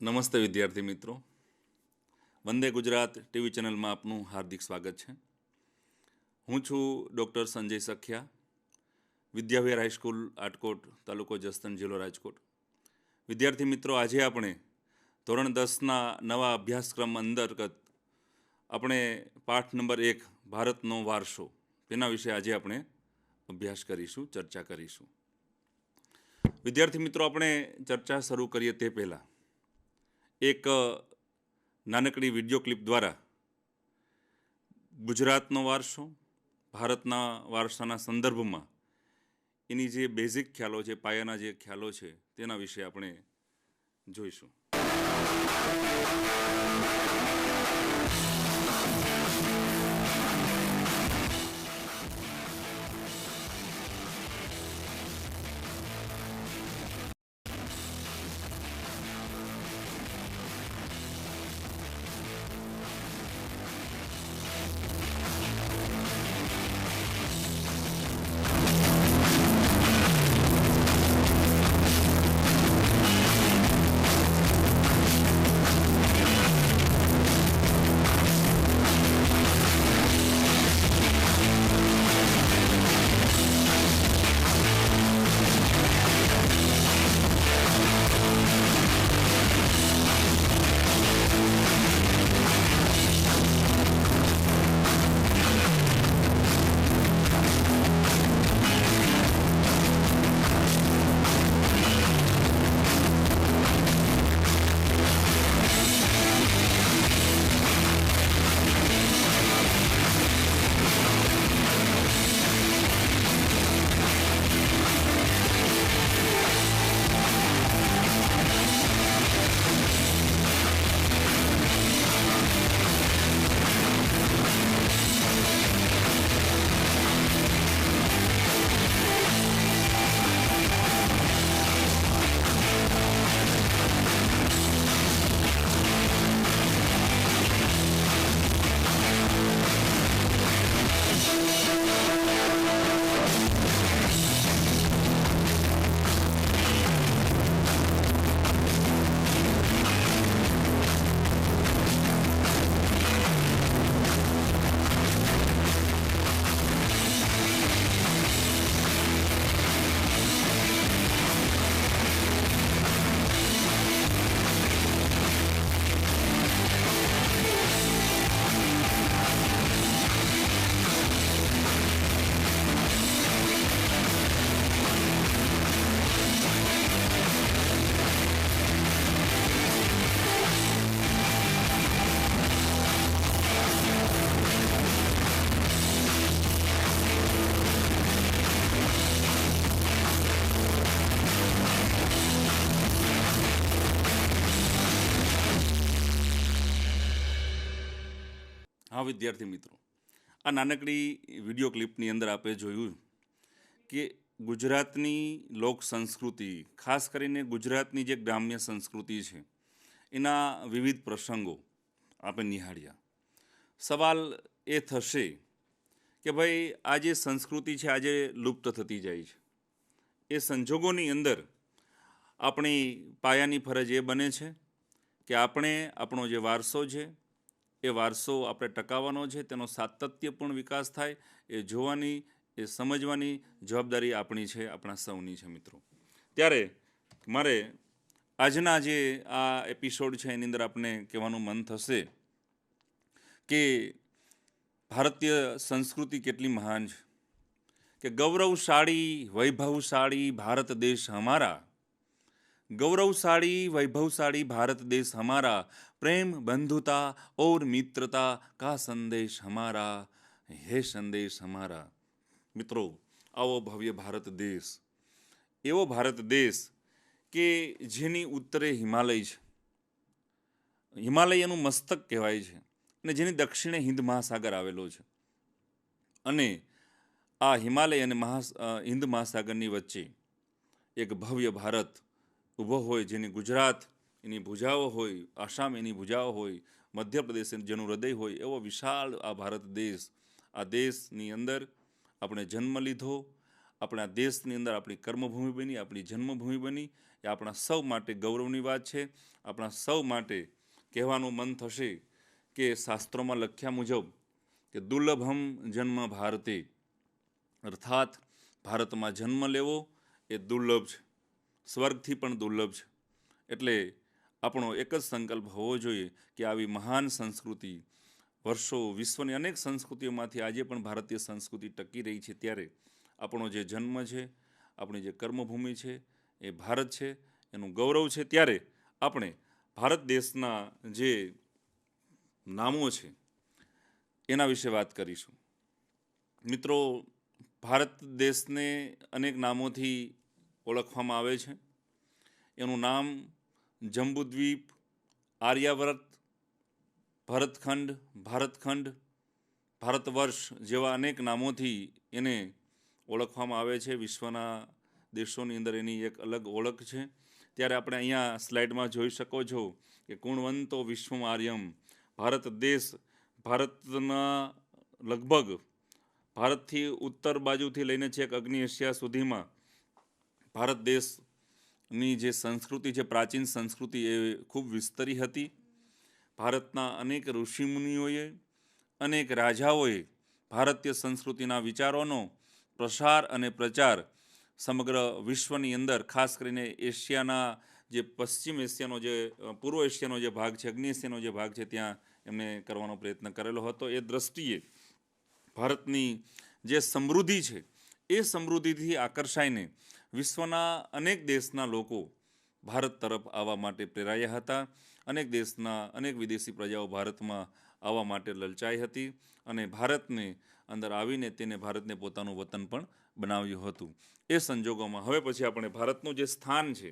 નમસ્તે વિદ્યાર્થી મિત્રો, વંદે ગુજરાત ટીવી ચેનલમાં આપનું હાર્દિક સ્વાગત છે. હું છું ડૉક્ટર સંજય સખિયા, વિદ્યાવિહાર હાઈસ્કૂલ આટકોટ, તાલુકો જસદણ, જિલ્લો રાજકોટ. વિદ્યાર્થી મિત્રો, આજે આપણે ધોરણ 10ના નવા અભ્યાસક્રમ અંતર્ગત આપણે પાઠ નંબર 1 ભારતનો વારસો તેના વિશે આજે આપણે અભ્યાસ કરીશું, ચર્ચા કરીશું. વિદ્યાર્થી મિત્રો, આપણે ચર્ચા શરૂ કરીએ તે પહેલાં એક નાનકડી વિડીયો ક્લિપ દ્વારા ગુજરાતનો વારસો, ભારતના વારસાના સંદર્ભમાં એની જે બેઝિક ખ્યાલો છે, પાયાના જે ખ્યાલો છે, તેના વિશે આપણે જોઈશું. હા વિદ્યાર્થી મિત્રો, આ નાનકડી વિડીયો ક્લિપની અંદર આપણે જોયું કે ગુજરાતની લોક સંસ્કૃતિ, ખાસ કરીને ગુજરાતની જે ગ્રામ્ય સંસ્કૃતિ છે, એના વિવિધ પ્રસંગો આપણે નિહાળ્યા. સવાલ એ થશે કે ભાઈ આ જે સંસ્કૃતિ છે આજે લુપ્ત થતી જાય છે. એ સંજોગોની અંદર આપણી પાયાની ફરજ એ બને છે કે આપણે આપણો જે વારસો છે એ વારસો આપણે ટકાવવાનો છે, તેનો સાતત્યપૂર્ણ વિકાસ થાય એ જોવાની, એ સમજવાની જવાબદારી આપણી છે, આપણા સૌની છે મિત્રો. ત્યારે મારે આજના જે આ એપિસોડ છે એની અંદર આપણે કહેવાનું મન થશે કે ભારતીય સંસ્કૃતિ કેટલી મહાન છે, કે ગૌરવશાળી વૈભવશાળી ભારત દેશ હમારા, गौरवशाली वैभवशाली भारत देश हमारा, प्रेम बंधुता और मित्रता का संदेश हमारा, है संदेश हमारा. મિત્રો, આવો ભવ્ય ભારત દેશ, એવો ભારત દેશ કે જેની ઉત્તરે હિમાલય છે, હિમાલય એનું મસ્તક કહેવાય છે, અને જેની દક્ષિણે હિન્દ મહાસાગર આવેલો છે. અને આ હિમાલય અને હિન્દ મહાસાગરની વચ્ચે એક ભવ્ય ભારત ઊભો હોય, જેની ગુજરાત એની ભુજાઓ હોય, આસામ એની ભુજાઓ હોય, મધ્યપ્રદેશ જેનું હૃદય હોય, એવો વિશાળ આ ભારત દેશ. આ દેશની અંદર આપણે જન્મ લીધો, આપણા દેશની અંદર આપણી કર્મભૂમિ બની, આપણી જન્મભૂમિ બની, એ આપણા સૌ માટે ગૌરવની વાત છે. આપણા સૌ માટે કહેવાનું મન થશે કે શાસ્ત્રોમાં લખ્યા મુજબ કે દુર્લભમ જન્મ ભારતે, અર્થાત ભારતમાં જન્મ લેવો એ દુર્લભ છે, સ્વર્ગથી પણ દુર્લભ છે. એટલે આપણો એક જ સંકલ્પ હોવો જોઈએ કે આવી મહાન સંસ્કૃતિ વર્ષો વિશ્વની અનેક સંસ્કૃતિઓમાંથી આજે પણ ભારતીય સંસ્કૃતિ ટકી રહી છે, ત્યારે આપણો જે જન્મ છે, આપણી જે કર્મભૂમિ છે એ ભારત છે, એનું ગૌરવ છે. ત્યારે આપણે ભારત દેશના જે નામો છે એના વિશે વાત કરીશું. મિત્રો, ભારત દેશને અનેક નામોથી ઓળખવામાં આવે છે. એનું નામ જંબુદ્વીપ, આર્યાવર્ત, ભારતખંડ, ભારતવર્ષ જેવા અનેક નામોથી એને ઓળખવામાં આવે છે. વિશ્વના દેશોની અંદર એની એક અલગ ઓળખ છે. ત્યારે આપણે અહીંયા સ્લાઇડમાં જોઈ શકો છો કે કુણવંતો વિશ્વમાર્યમ, ભારત દેશ, ભારતના લગભગ ભારતથી ઉત્તર બાજુથી લઈને છેક અગ્નિ એશિયા સુધીમાં ભારત દેશની જે સંસ્કૃતિ છે, પ્રાચીન સંસ્કૃતિ, એ ખૂબ વિસ્તરી હતી. ભારતના અનેક ઋષિમુનિઓએ, અનેક રાજાઓએ ભારતીય સંસ્કૃતિના વિચારોનો પ્રસાર અને પ્રચાર સમગ્ર વિશ્વની અંદર, ખાસ કરીને એશિયાના જે પશ્ચિમ એશિયાનો જે પૂર્વ એશિયાનો જે ભાગ છે, અગ્નિ એશિયાનો જે ભાગ છે, ત્યાં એમને કરવાનો પ્રયત્ન કરેલો હતો. એ દ્રષ્ટિએ ભારતની જે સમૃદ્ધિ છે એ સમૃદ્ધિથી આકર્ષાઈને વિશ્વના અનેક દેશના લોકો ભારત તરફ આવવા માટે પ્રેરાયા હતા. અનેક દેશના અનેક વિદેશી પ્રજાઓ ભારતમાં આવવા માટે લલચાઈ હતી અને ભારતને અંદર આવીને તેને ભારતને પોતાનું વતન પણ બનાવ્યું હતું. એ સંજોગોમાં હવે પછી આપણે ભારતનું જે સ્થાન છે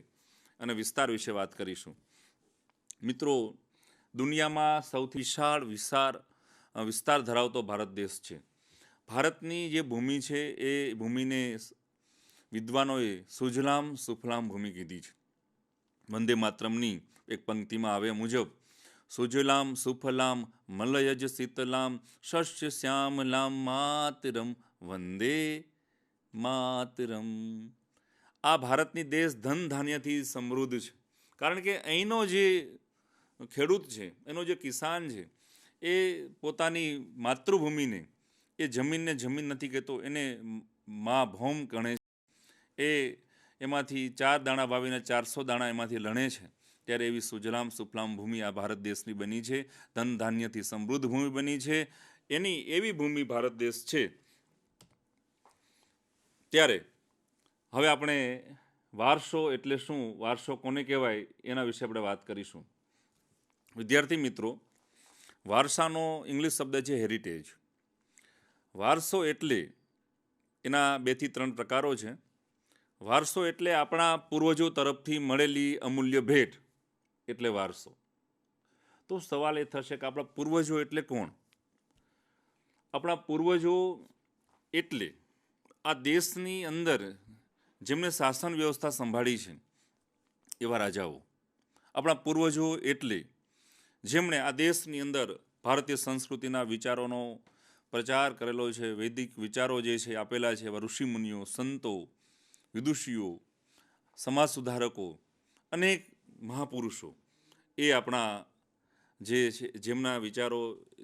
અને વિસ્તાર વિશે વાત કરીશું. મિત્રો, દુનિયામાં સૌથી વિસ્તાર ધરાવતો ભારત દેશ છે. ભારતની જે ભૂમિ છે એ ભૂમિને વિદ્વાનોએ સુજલામ સુફલામ ભૂમિ કીધી છે. વંદે માતરમની એક પંક્તિમાં આવે મુજબ, સુજલામ સુફલામ મલયજ શીતલામ શસ્ય શ્યામલામ માતરમ વંદે માતરમ. આ ભારતની દેશ ધન ધાન્યથી સમૃદ્ધ છે. કારણ કે અહીંનો જે ખેડૂત છે, એનો જે કિસાન છે, એ પોતાની માતૃભૂમિને, એ જમીનને જમીન નથી કહેતો, એને મા ભૌમ ગણે છે. એ એમાંથી 4 દાણા વાવીને 400 દાણા એમાંથી લણે છે. ત્યારે એવી સુજલામ સુફલામ ભૂમિ આ ભારત દેશની બની છે. ધન ધાન્યથી સમૃદ્ધ ભૂમિ બની છે. એની એવી ભૂમિ ભારત દેશ છે. ત્યારે હવે આપણે વારસો એટલે શું, વારસો કોને કહેવાય, એના વિશે આપણે વાત કરીશું. વિદ્યાર્થી મિત્રો, વારસાનો ઇંગ્લિશ શબ્દ છે હેરિટેજ. વારસો એટલે એના 2 થી 3 પ્રકારો છે. વારસો એટલે આપણા પૂર્વજો તરફથી મળેલી અમૂલ્ય ભેટ, એટલે વારસો. તો સવાલ એ થશે કે આપણા પૂર્વજો એટલે કોણ? આપણા પૂર્વજો એટલે આ દેશની અંદર જેમણે શાસન વ્યવસ્થા સંભાળી છે એવા રાજાઓ. આપણા પૂર્વજો એટલે જેમણે આ દેશની અંદર ભારતીય સંસ્કૃતિના વિચારોનો પ્રચાર કરેલો છે, વૈદિક વિચારો જે છે આપેલા છે, એવા ઋષિમુનિઓ, સંતો, વિદુષીઓ, સમાજ સુધારકો, અનેક મહાપુરુષો, એ આપણા જે છે, જેમના વિચારો,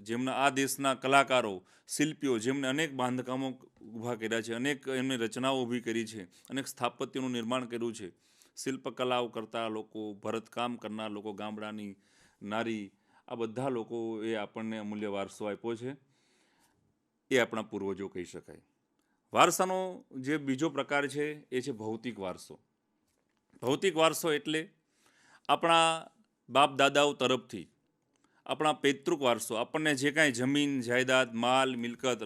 જેમના આ દેશના કલાકારો, શિલ્પીઓ, જેમણે અનેક બાંધકામો ઊભા કર્યા છે, અનેક એમને રચનાઓ ઊભી કરી છે, અનેક સ્થાપત્યોનું નિર્માણ કર્યું છે. શિલ્પકલાઓ કરતા લોકો, ભરતકામ કરનાર લોકો, ગામડાની નારી, આ બધા લોકોએ આપણને અમૂલ્ય વારસો આપ્યો છે. એ આપણા પૂર્વજો કહી શકાય. વારસાનો જે બીજો પ્રકાર છે એ છે ભૌતિક વારસો. ભૌતિક વારસો એટલે આપણા બાપ દાદાઓ તરફથી આપણા પૈતૃક વારસો, આપણને જે કાંઈ જમીન, જાયદાદ, માલ, મિલકત,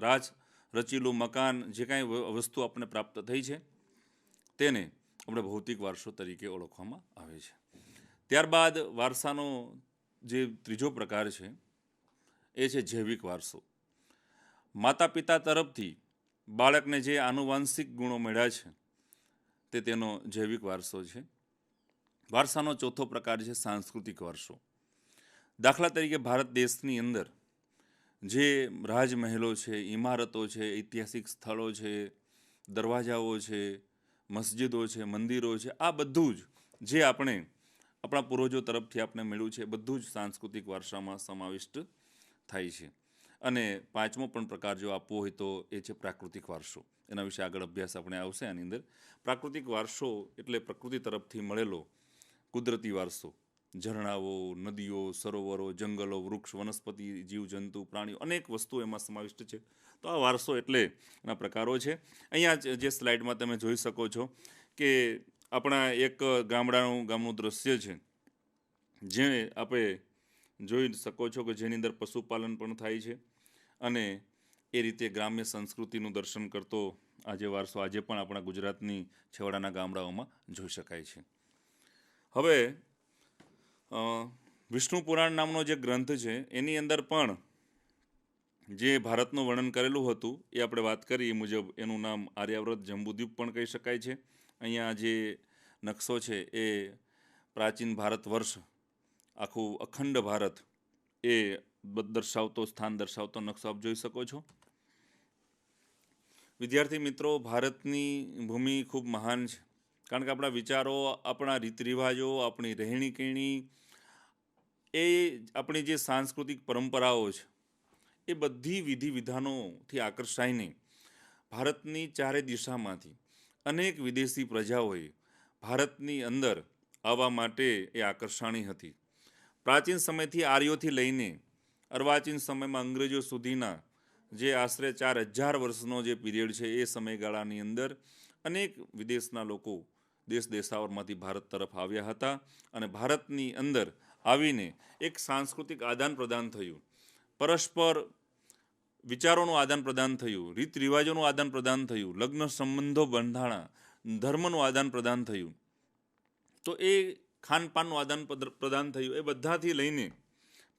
રચીલું મકાન, જે કાંઈ વસ્તુ આપણને પ્રાપ્ત થઈ છે તેને આપણે ભૌતિક વારસો તરીકે ઓળખવામાં આવે છે. ત્યારબાદ વારસાનો જે ત્રીજો પ્રકાર છે એ છે જૈવિક વારસો. માતા પિતા તરફથી બાળકને જે આનુવાંશિક ગુણો મળ્યા છે તે તેનો જૈવિક વારસો છે. વારસાનો ચોથો પ્રકાર છે સાંસ્કૃતિક વારસો. દાખલા તરીકે ભારત દેશની અંદર જે રાજમહેલો છે, ઇમારતો છે, ઐતિહાસિક સ્થળો છે, દરવાજાઓ છે, મસ્જિદો છે, મંદિરો છે, આ બધું જ જે આપણે આપણા પૂર્વજો તરફથી આપણે મળ્યું છે બધું જ સાંસ્કૃતિક વારસામાં સમાવિષ્ટ થાય છે. અને પાંચમો પણ પ્રકાર જો આપવો હોય તો એ છે પ્રાકૃતિક વારસો. એના વિશે આગળ અભ્યાસ આપણે આવશે આની અંદર. પ્રાકૃતિક વારસો એટલે પ્રકૃતિ તરફથી મળેલો કુદરતી વારસો. ઝરણાઓ, નદીઓ, સરોવરો, જંગલો, વૃક્ષ, વનસ્પતિ, જીવજંતુ, પ્રાણીઓ, અનેક વસ્તુઓ એમાં સમાવિષ્ટ છે. તો આ વારસો એટલે એના પ્રકારો છે. અહીંયા જે સ્લાઇડમાં તમે જોઈ શકો છો કે આપણા એક ગામનું દ્રશ્ય છે, જે આપણે જોઈ શકો છો કે જેની અંદર પશુપાલન પણ થાય છે. અને એ રીતે ગ્રામ્ય સંસ્કૃતિનું દર્શન કરતો આજે વારસો આજે પણ આપણા ગુજરાતની છેવાડાના ગામડાઓમાં જોઈ શકાય છે. હવે વિષ્ણુ પુરાણ નામનો જે ગ્રંથ છે એની અંદર પણ જે ભારતનું વર્ણન કરેલું હતું એ આપણે વાત કરી એ મુજબ એનું નામ આર્યાવ્રત જંબુદ્વીપ પણ કહી શકાય છે. અહીંયા જે નકશો છે એ પ્રાચીન ભારત વર્ષ, આખું અખંડ ભારત એ સ્થાન દર્શાવતો નકશો આપ જોઈ શકો છો. વિદ્યાર્થી મિત્રો, ભારતની ભૂમિ ખૂબ મહાન છે, કારણ કે આપણા વિચારો, આપણા રીત રિવાજો, આપણી રહેણી કહેણી, એ આપણી જે સાંસ્કૃતિક પરંપરાઓ છે એ બધી વિધિ વિધાનોથી આકર્ષાઈને ભારતની ચારે દિશામાંથી અનેક વિદેશી પ્રજાઓએ ભારતની અંદર આવવા માટે એ આકર્ષાણી હતી. પ્રાચીન સમયથી આર્યોથી લઈને અર્વાચીન સમયમાં અંગ્રેજો સુધીના જે આશરે 4000 વર્ષનો જે પીરિયડ છે એ સમયગાળાની અંદર અનેક વિદેશના લોકો દેશ દેશાવરમાંથી ભારત તરફ આવ્યા હતા. અને ભારતની અંદર આવીને એક સાંસ્કૃતિક આદાન પ્રદાન થયું, પરસ્પર વિચારોનું આદાન પ્રદાન થયું, રીત રિવાજોનું આદાન પ્રદાન થયું, લગ્ન સંબંધો બંધાણા, ધર્મનું આદાન પ્રદાન થયું. તો એ ખાનપાનનું આદાન પ્રદાન થયું. એ બધાથી લઈને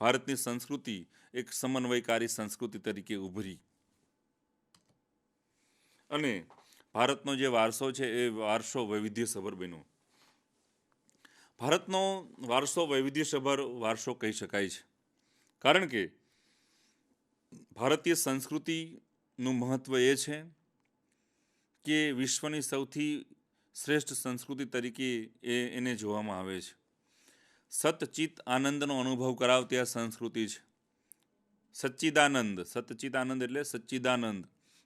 ભારતની સંસ્કૃતિ એક સમન્વયકારી સંસ્કૃતિ તરીકે ઉભરી. અને ભારતનો જે વારસો છે એ વારસો વૈવિધ્યસભર બન્યો. ભારતનો વારસો વૈવિધ્યસભર વારસો કહી શકાય છે, કારણ કે ભારતીય સંસ્કૃતિનું મહત્ત્વ એ છે કે વિશ્વની સૌથી શ્રેષ્ઠ સંસ્કૃતિ તરીકે એને જોવામાં આવે છે. સતચિત આનંદનો અનુભવ કરાવતી આ સંસ્કૃતિ છે. સચ્ચિદાનંદ, સતચિત આનંદ એટલે સચ્ચિદાનંદ,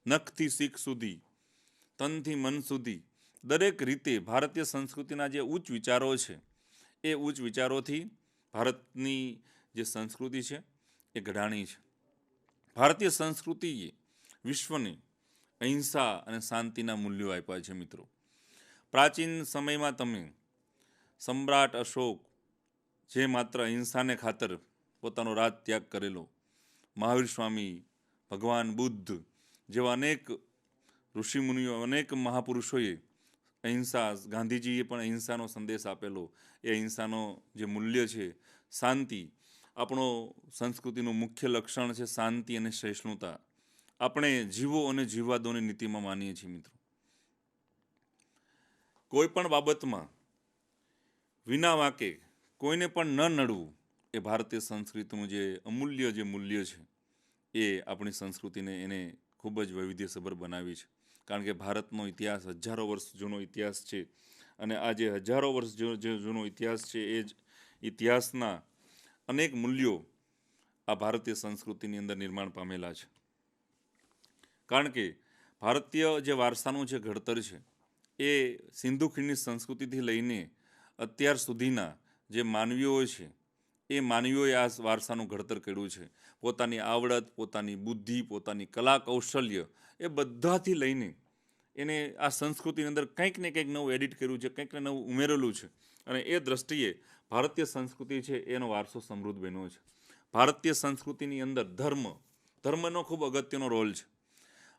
નખથી શીખ સુધી, તનથી મન સુધી દરેક રીતે ભારતીય સંસ્કૃતિના જે ઉચ્ચ વિચારો છે એ ઉચ્ચ વિચારોથી ભારતની જે સંસ્કૃતિ છે એ ઘડાણી છે. ભારતીય સંસ્કૃતિએ વિશ્વને અહિંસા અને શાંતિના મૂલ્યો આપ્યા છે. મિત્રો, પ્રાચીન સમયમાં તમે સમ્રાટ અશોક, જે માત્ર અહિંસાને ખાતર પોતાનો રાજ ત્યાગ કરેલો, મહાવીર સ્વામી, ભગવાન બુદ્ધ જેવા અનેક ઋષિમુનિઓ, અનેક મહાપુરુષોએ અહિંસા, ગાંધીજીએ પણ અહિંસાનો સંદેશ આપેલો. એ અહિંસાનો જે મૂલ્ય છે, શાંતિ, આપણો સંસ્કૃતિનું મુખ્ય લક્ષણ છે શાંતિ અને સહિષ્ણુતા. આપણે જીવો અને જીવવા દોની નીતિમાં માનીએ છીએ. મિત્રો, કોઈ પણ બાબતમાં વિના વાકે કોઈને પણ ન નડવું એ ભારતીય સંસ્કૃતિનું જે અમૂલ્ય જે મૂલ્ય છે એ આપણી સંસ્કૃતિને એને ખૂબ જ વૈવિધ્યસભર બનાવી છે. કારણ કે ભારતનો ઇતિહાસ હજારો વર્ષ જૂનો ઇતિહાસ છે. અને આ જે હજારો વર્ષ જે જૂનો ઇતિહાસ છે એ જ ઇતિહાસના અનેક મૂલ્યો આ ભારતીય સંસ્કૃતિની અંદર નિર્માણ પામેલા છે. કારણ કે ભારતીય જે વારસાનું જે ઘડતર છે એ સિંધુ ખીણની સંસ્કૃતિથી લઈને અત્યાર સુધીના જે માનવીઓ છે એ માનવીઓએ આ વારસાનું ઘડતર કર્યું છે. પોતાની આવડત, પોતાની બુદ્ધિ, પોતાની કલા કૌશલ્ય એ બધાથી લઈને એને આ સંસ્કૃતિની અંદર કંઈક ને કંઈક નવું એડિટ કર્યું છે, કંઈક ને નવું ઉમેરેલું છે. અને એ દ્રષ્ટિએ ભારતીય સંસ્કૃતિ છે એનો વારસો સમૃદ્ધ બન્યો છે. ભારતીય સંસ્કૃતિની અંદર ધર્મનો ખૂબ અગત્યનો રોલ છે.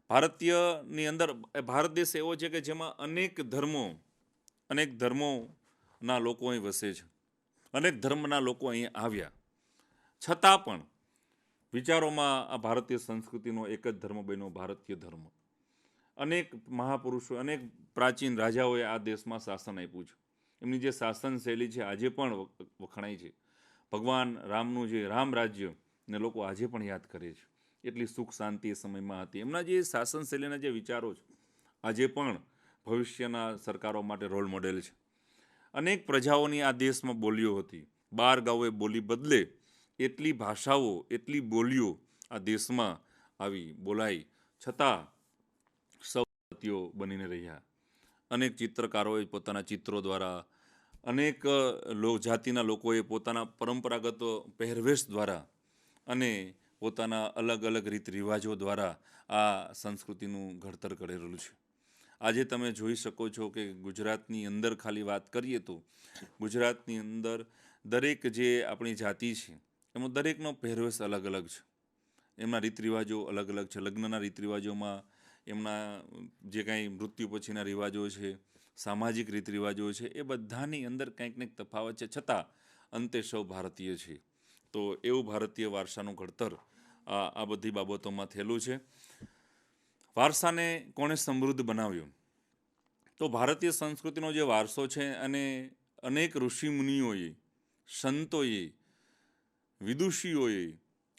ભારતીયની અંદર ભારત દેશ એવો છે કે જેમાં અનેક ધર્મોના લોકો અહીં વસે છે. અનેક ધર્મના લોકો અહીં આવ્યા છતાં પણ વિચારોમાં આ ભારતીય સંસ્કૃતિનો એક જ ધર્મ બન્યો, ભારતીય ધર્મ. અનેક મહાપુરુષો, અનેક પ્રાચીન રાજાઓએ આ દેશમાં શાસન આપ્યું છે. એમની જે શાસન શૈલી છે આજે પણ વખણાય છે. ભગવાન રામનું જે રામ રાજ્ય ને લોકો આજે પણ યાદ કરે છે. એટલી સુખ શાંતિ એ સમયમાં હતી. એમના જે શાસન શૈલીના જે વિચારો છે આજે પણ ભવિષ્યના સરકારો માટે રોલ મોડેલ છે. અનેક પ્રજાઓની આ દેશમાં બોલીઓ હતી. 12 ગાઉએ બોલી બદલે એટલી ભાષાઓ, એટલી બોલીઓ આ દેશમાં આવી બોલાઈ, છતાં સૌ ભારતીયો બનીને રહ્યા. અનેક ચિત્રકારોએ પોતાના ચિત્રો દ્વારા, અનેક જાતિના લોકોએ પોતાના પરંપરાગત પહેરવેશ દ્વારા અને પોતાના અલગ અલગ રીત રિવાજો દ્વારા આ સંસ્કૃતિનું ઘડતર કરેલું છે. આજે તમે જોઈ શકો છો કે ગુજરાતની અંદર ખાલી વાત કરીએ તો ગુજરાતની અંદર દરેક જે આપણી જાતિ છે એમાં દરેકનો પહેરવેશ અલગ અલગ છે. એમના રીત રિવાજો અલગ અલગ છે. લગ્નના રીત રિવાજોમાં એમના જે કાંઈ મૃત્યુ પછીના રિવાજો છે, સામાજિક રીત રિવાજો છે, એ બધાની અંદર કંઈક ને કંઈક તફાવત છે, છતાં અંતે સૌ ભારતીય છે. તો એવું ભારતીય વારસાનું ઘડતર આ બધી બાબતોમાં થયેલું છે. વારસાને કોણે સમૃદ્ધ બનાવ્યો? તો ભારતીય સંસ્કૃતિનો જે વારસો છે અને અનેક ઋષિમુનિઓએ, સંતોએ, વિદુષીઓએ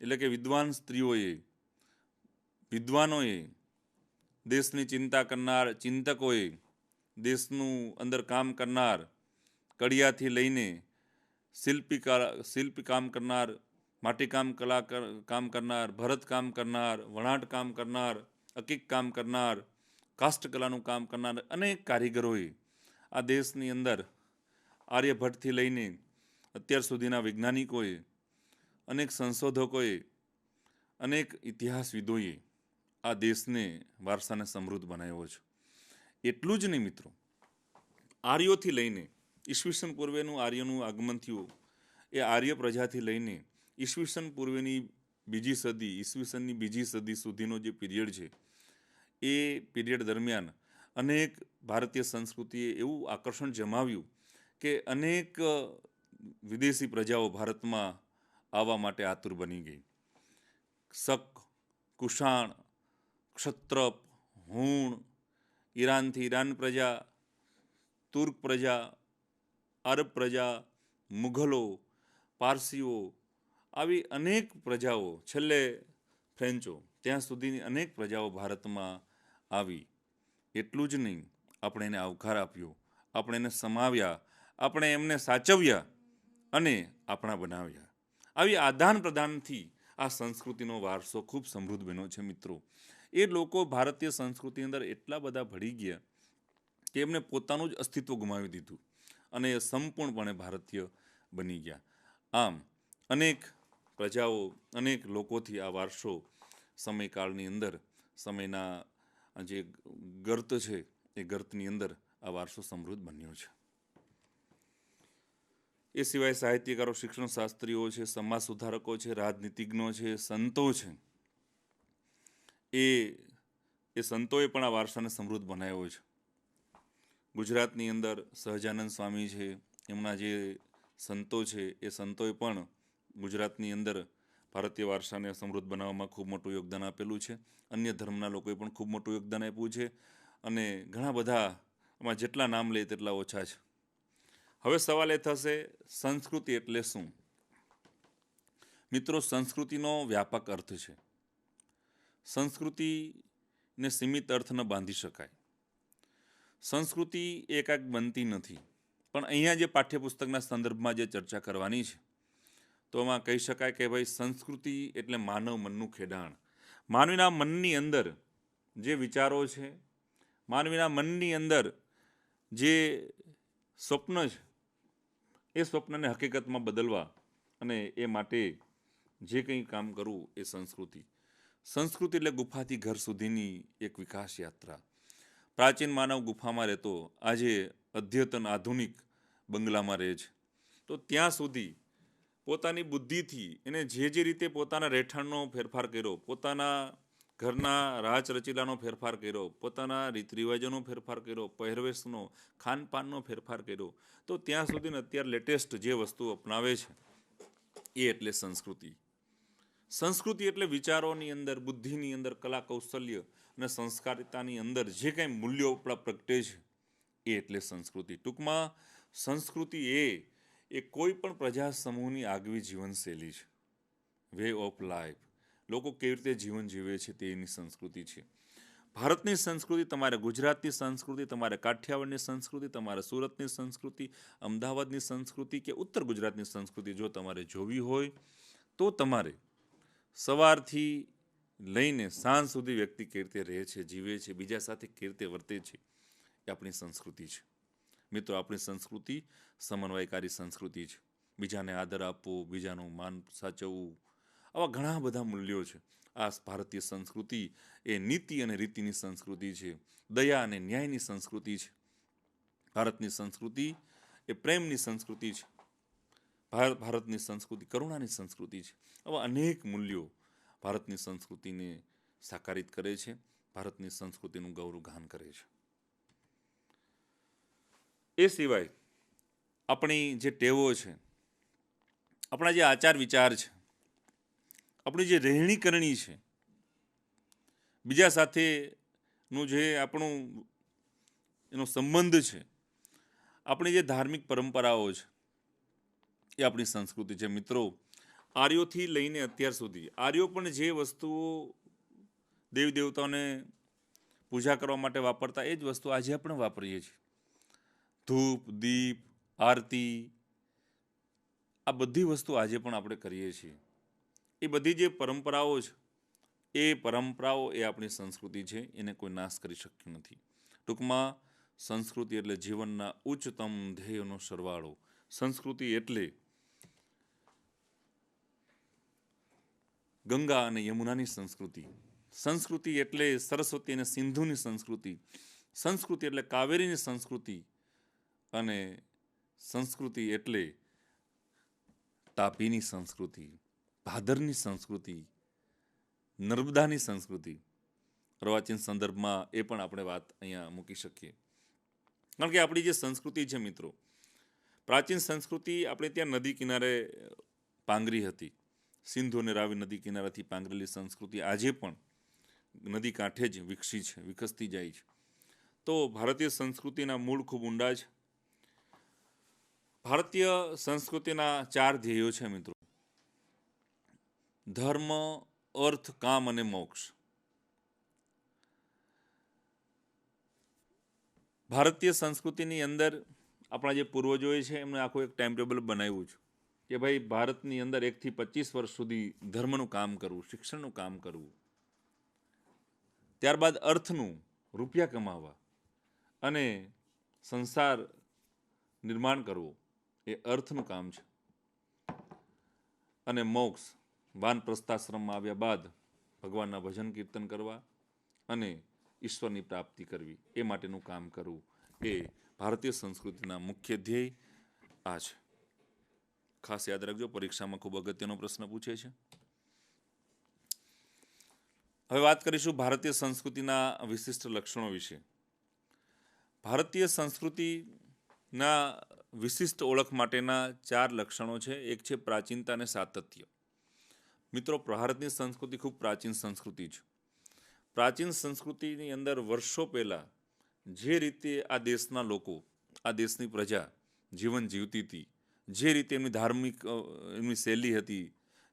એટલે કે વિદ્વાન સ્ત્રીઓએ, વિદ્વાનોએ, દેશની ચિંતા કરનાર ચિંતકોએ, દેશનું અંદર કામ કરનાર, કડિયાથી લઈને શિલ્પી કામ કરનાર, માટીકામ કલા કામ કરનાર, ભરત કામ કરનાર, વણાટ કામ કરનાર, અકીક કામ કરનાર, કાષ્ઠકલાનું કામ કરનાર અનેક કારીગરોએ આ દેશની અંદર આર્યભટ્ટથી લઈને અત્યાર સુધીના વૈજ્ઞાનિકોએ, અનેક સંશોધકોએ, અનેક ઇતિહાસવિદોએ આ દેશને વારસાને સમૃદ્ધ બનાવ્યો છે. એટલું જ નહીં મિત્રો, આર્યોથી લઈને ઈસવીસન પૂર્વેનું આર્યનું આગમન થયું, એ આર્ય પ્રજાથી લઈને ઈસવીસન પૂર્વેની બીજી સદી, ઈસવીસનની બીજી સદી સુધીનો જે પીરિયડ છે, એ પીરિયડ દરમિયાન અનેક ભારતીય સંસ્કૃતિએ એવું આકર્ષણ જમાવ્યું કે અનેક વિદેશી પ્રજાઓ ભારતમાં આવવા માટે આતુર બની ગઈ. શક, કુષાણ, ક્ષત્રપ, હુણ, ઈરાનથી ઈરાન પ્રજા, તુર્ક પ્રજા, અરબ પ્રજા, મુઘલો, પારસીઓ, આવી અનેક પ્રજાઓ, છેલ્લે ફ્રેન્ચો, ત્યાં સુધીની અનેક પ્રજાઓ ભારતમાં આવી. એટલું જ નહીં, આપણે એને આવકાર આપ્યો, આપણે એને સમાવ્યા, આપણે એમને સાચવ્યા અને આપણા બનાવ્યા. આવી આદાન પ્રદાનથી આ સંસ્કૃતિનો વારસો ખૂબ સમૃદ્ધ બન્યો છે મિત્રો. એ લોકો ભારતીય સંસ્કૃતિની અંદર એટલા બધા ભળી ગયા કે એમને પોતાનું જ અસ્તિત્વ ગુમાવી દીધું અને એ સંપૂર્ણપણે ભારતીય બની ગયા. આમ અનેક પ્રજાઓ, અનેક લોકોથી આ વારસો સમયકાળની અંદર, સમયના જે ગર્ત છે એ ગર્તની અંદર આ વારસો સમૃદ્ધ બન્યો છે. એ સિવાય સાહિત્યકારો, શિક્ષણ શાસ્ત્રીઓ છે, સમાજ સુધારકો છે, રાજનીતિજ્ઞો છે, સંતો છે, એ સંતોએ પણ આ વારસાને સમૃદ્ધ બનાવ્યો છે. ગુજરાતની અંદર સહજાનંદ સ્વામી છે, એમના જે સંતો છે, એ સંતોએ પણ ગુજરાતની અંદર ભારતીય વારસાને સમૃદ્ધ બનાવવામાં ખૂબ મોટું યોગદાન આપેલું છે. અન્ય ધર્મના લોકોએ પણ ખૂબ મોટું યોગદાન આપ્યું છે અને ઘણા બધા, આમાં જેટલા નામ લે તેટલા ઓછા છે. હવે સવાલ એ થશે, સંસ્કૃતિ એટલે શું? મિત્રો, સંસ્કૃતિનો વ્યાપક અર્થ છે. સંસ્કૃતિને સીમિત અર્થ ન બાંધી શકાય. સંસ્કૃતિ એકાએક બનતી નથી, પણ અહીંયા જે પાઠ્યપુસ્તકના સંદર્ભમાં જે ચર્ચા કરવાની છે, તો એમાં કહી શકાય કે ભાઈ સ્વસંસ્કૃતિ એટલે માનવ મનનું ખેડાણ. માનવીના મનની અંદર જે વિચારો છે, માનવીના મનની અંદર જે સ્વપ્ન છે, એ સ્વપ્નને હકીકતમાં બદલવા અને એ માટે જે કંઈ કામ કરવું એ સંસ્કૃતિ. સંસ્કૃતિ એટલે ગુફાથી ઘર સુધીની એક વિકાસ યાત્રા. પ્રાચીન માનવ ગુફામાં રહેતો, આજે અદ્યતન આધુનિક બંગલામાં રહે છે, તો ત્યાં સુધી પોતાની બુદ્ધિથી એને જે રીતે પોતાના રહેઠાણનો ફેરફાર કર્યો, પોતાના ઘરના રાચ રચીલાનો ફેરફાર કર્યો, પોતાના રીત રિવાજોનો ફેરફાર કર્યો, પહેરવેશનો, ખાનપાનનો ફેરફાર કર્યો, તો ત્યાં સુધીને અત્યારે લેટેસ્ટ જે વસ્તુ અપનાવે છે એ એટલે સંસ્કૃતિ. સંસ્કૃતિ એટલે વિચારોની અંદર, બુદ્ધિની અંદર, કલા કૌશલ્ય અને સંસ્કારિતાની અંદર જે કંઈ મૂલ્યો આપણા પ્રગટે છે એ એટલે સંસ્કૃતિ. ટૂંકમાં સંસ્કૃતિ એ કોઈ પણ પ્રજા સમૂહની આગવી જીવનશૈલી છે. વે ઓફ લાઈફ, લોકો કેવી રીતે જીવન જીવે છે તે એની સંસ્કૃતિ છે. ભારતની સંસ્કૃતિ, તમારે ગુજરાતની સંસ્કૃતિ, તમારે કાઠિયાવાડની સંસ્કૃતિ, તમારે સુરતની સંસ્કૃતિ, અમદાવાદની સંસ્કૃતિ કે ઉત્તર ગુજરાતની સંસ્કૃતિ જો તમારે જોવી હોય તો તમારે સવારથી લઈને સાંજ સુધી વ્યક્તિ કેવી રીતે રહે છે, જીવે છે, બીજા સાથે કેવી રીતે વર્તે છે, એ આપણી સંસ્કૃતિ છે. મિત્રો, આપણી સંસ્કૃતિ સમન્વયકારી સંસ્કૃતિ છે. બીજાને આદર આપવો, બીજાનું માન સાચવવું, આવા ઘણા બધા મૂલ્યો છે. આ ભારતીય સંસ્કૃતિ એ નીતિ અને રીતિની સંસ્કૃતિ છે. દયા અને ન્યાયની સંસ્કૃતિ છે. ભારતની સંસ્કૃતિ એ પ્રેમની સંસ્કૃતિ છે. ભારતની સંસ્કૃતિ કરુણાની સંસ્કૃતિ છે. આવા અનેક મૂલ્યો ભારતની સંસ્કૃતિને સાકારિત કરે છે, ભારતની સંસ્કૃતિનું ગૌરવગાન કરે છે. એ સિવાય આપણી જે ટેવો છે, આપણા જે આચાર વિચાર છે, આપણી જે રહેણી કરણી છે, બીજા સાથેનું જે આપણું એનો સંબંધ છે, આપણી જે ધાર્મિક પરંપરાઓ છે, એ આપણી સંસ્કૃતિ છે. મિત્રો, આર્યોથી લઈને અત્યાર સુધી આર્યો પણ જે વસ્તુઓ દેવી દેવતાઓને પૂજા કરવા માટે વાપરતા એ જ વસ્તુ આજે આપણે વાપરીએ છીએ. ધૂપ, દીપ, આરતી, આ બધી વસ્તુ આજે પણ આપણે કરીએ છીએ. એ બધી જે પરંપરાઓ છે, એ પરંપરાઓ એ આપણી સંસ્કૃતિ છે, એને કોઈ નાશ કરી શક્યું નથી. ટૂંકમાં સંસ્કૃતિ એટલે જીવનના ઉચ્ચતમ ધ્યેયનો સરવાળો. સંસ્કૃતિ એટલે ગંગા અને યમુનાની સંસ્કૃતિ. સંસ્કૃતિ એટલે સરસ્વતી અને સિંધુની સંસ્કૃતિ. સંસ્કૃતિ એટલે કાવેરીની સંસ્કૃતિ. અને સંસ્કૃતિ એટલે તાપીની સંસ્કૃતિ, ભાદરની સંસ્કૃતિ, નર્મદાની સંસ્કૃતિ. અર્વાચીન સંદર્ભમાં એ પણ આપણે વાત અહીંયા મૂકી શકીએ. કારણ કે આપણી જે સંસ્કૃતિ છે મિત્રો, પ્રાચીન સંસ્કૃતિ આપણે ત્યાં નદી કિનારે પાંગરી હતી. સિંધુ અને રાવી નદી કિનારાથી પાંગરેલી સંસ્કૃતિ આજે પણ નદી કાંઠે જ વિકસતી જાય છે. તો ભારતીય સંસ્કૃતિના મૂળ ખૂબ ઊંડા છે. ભારતીય સંસ્કૃતિના 4 ધ્યેયો છે મિત્રો: ધર્મ, અર્થ, કામ અને મોક્ષ. ભારતીય સંસ્કૃતિની અંદર આપણા જે પૂર્વજોએ છે એમણે આખું એક ટાઈમ ટેબલ બનાવ્યું છે કે ભાઈ ભારતની અંદર 1 થી 25 વર્ષ સુધી ધર્મનું કામ કરવું, શિક્ષણનું કામ કરવું, ત્યારબાદ અર્થનું, રૂપિયા કમાવા, અને સંસાર નિર્માણ કરવો, એ અર્થનું કામ છે. અને મોક્ષ, વાનપ્રસ્થાશ્રમમાં આવ્યા બાદ ભગવાનના ભજન કીર્તન કરવા અને ઈશ્વરની પ્રાપ્તિ કરવી, એ માટેનું કામ કરવું, એ ભારતીય સંસ્કૃતિના મુખ્ય ધ્યેય આ છે. ખાસ યાદ રાખજો, પરીક્ષામાં ખૂબ અગત્યનો પ્રશ્ન પૂછે છે. હવે વાત કરીશું ભારતીય સંસ્કૃતિના વિશિષ્ટ લક્ષણો વિશે. ભારતીય સંસ્કૃતિના વિશિષ્ટ ઓળખ માટેના 4 લક્ષણો છે. એક છે પ્રાચીનતા અને સાતત્ય. મિત્રો, ભારતની સંસ્કૃતિ ખૂબ પ્રાચીન સંસ્કૃતિ છે. પ્રાચીન સંસ્કૃતિની અંદર વર્ષો પહેલાં જે રીતે આ દેશના લોકો, આ દેશની પ્રજા જીવન જીવતી હતી, જે રીતે એમની ધાર્મિક એમની શૈલી હતી,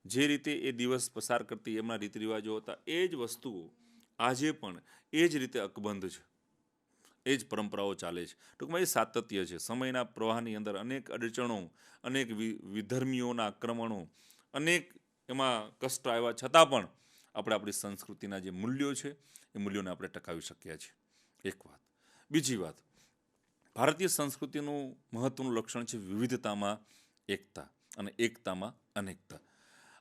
જે રીતે એ દિવસ પસાર કરતી એમના રીત રિવાજો હતા, એ જ વસ્તુઓ આજે પણ એ જ રીતે અકબંધ છે. એ જ પરંપરાઓ ચાલે છે. ટૂંકમાં એ સાતત્ય છે. સમયના પ્રવાહની અંદર અનેક અડચણો, અનેક વિધર્મીઓના આક્રમણો, અનેક એમાં કષ્ટ આવ્યા છતાં પણ આપણે આપણી સંસ્કૃતિના જે મૂલ્યો છે એ મૂલ્યોને આપણે ટકાવી શક્યા છીએ. એક વાત. બીજી વાત, ભારતીય સંસ્કૃતિનું મહત્વનું લક્ષણ છે વિવિધતામાં એકતા અને એકતામાં અનેકતા.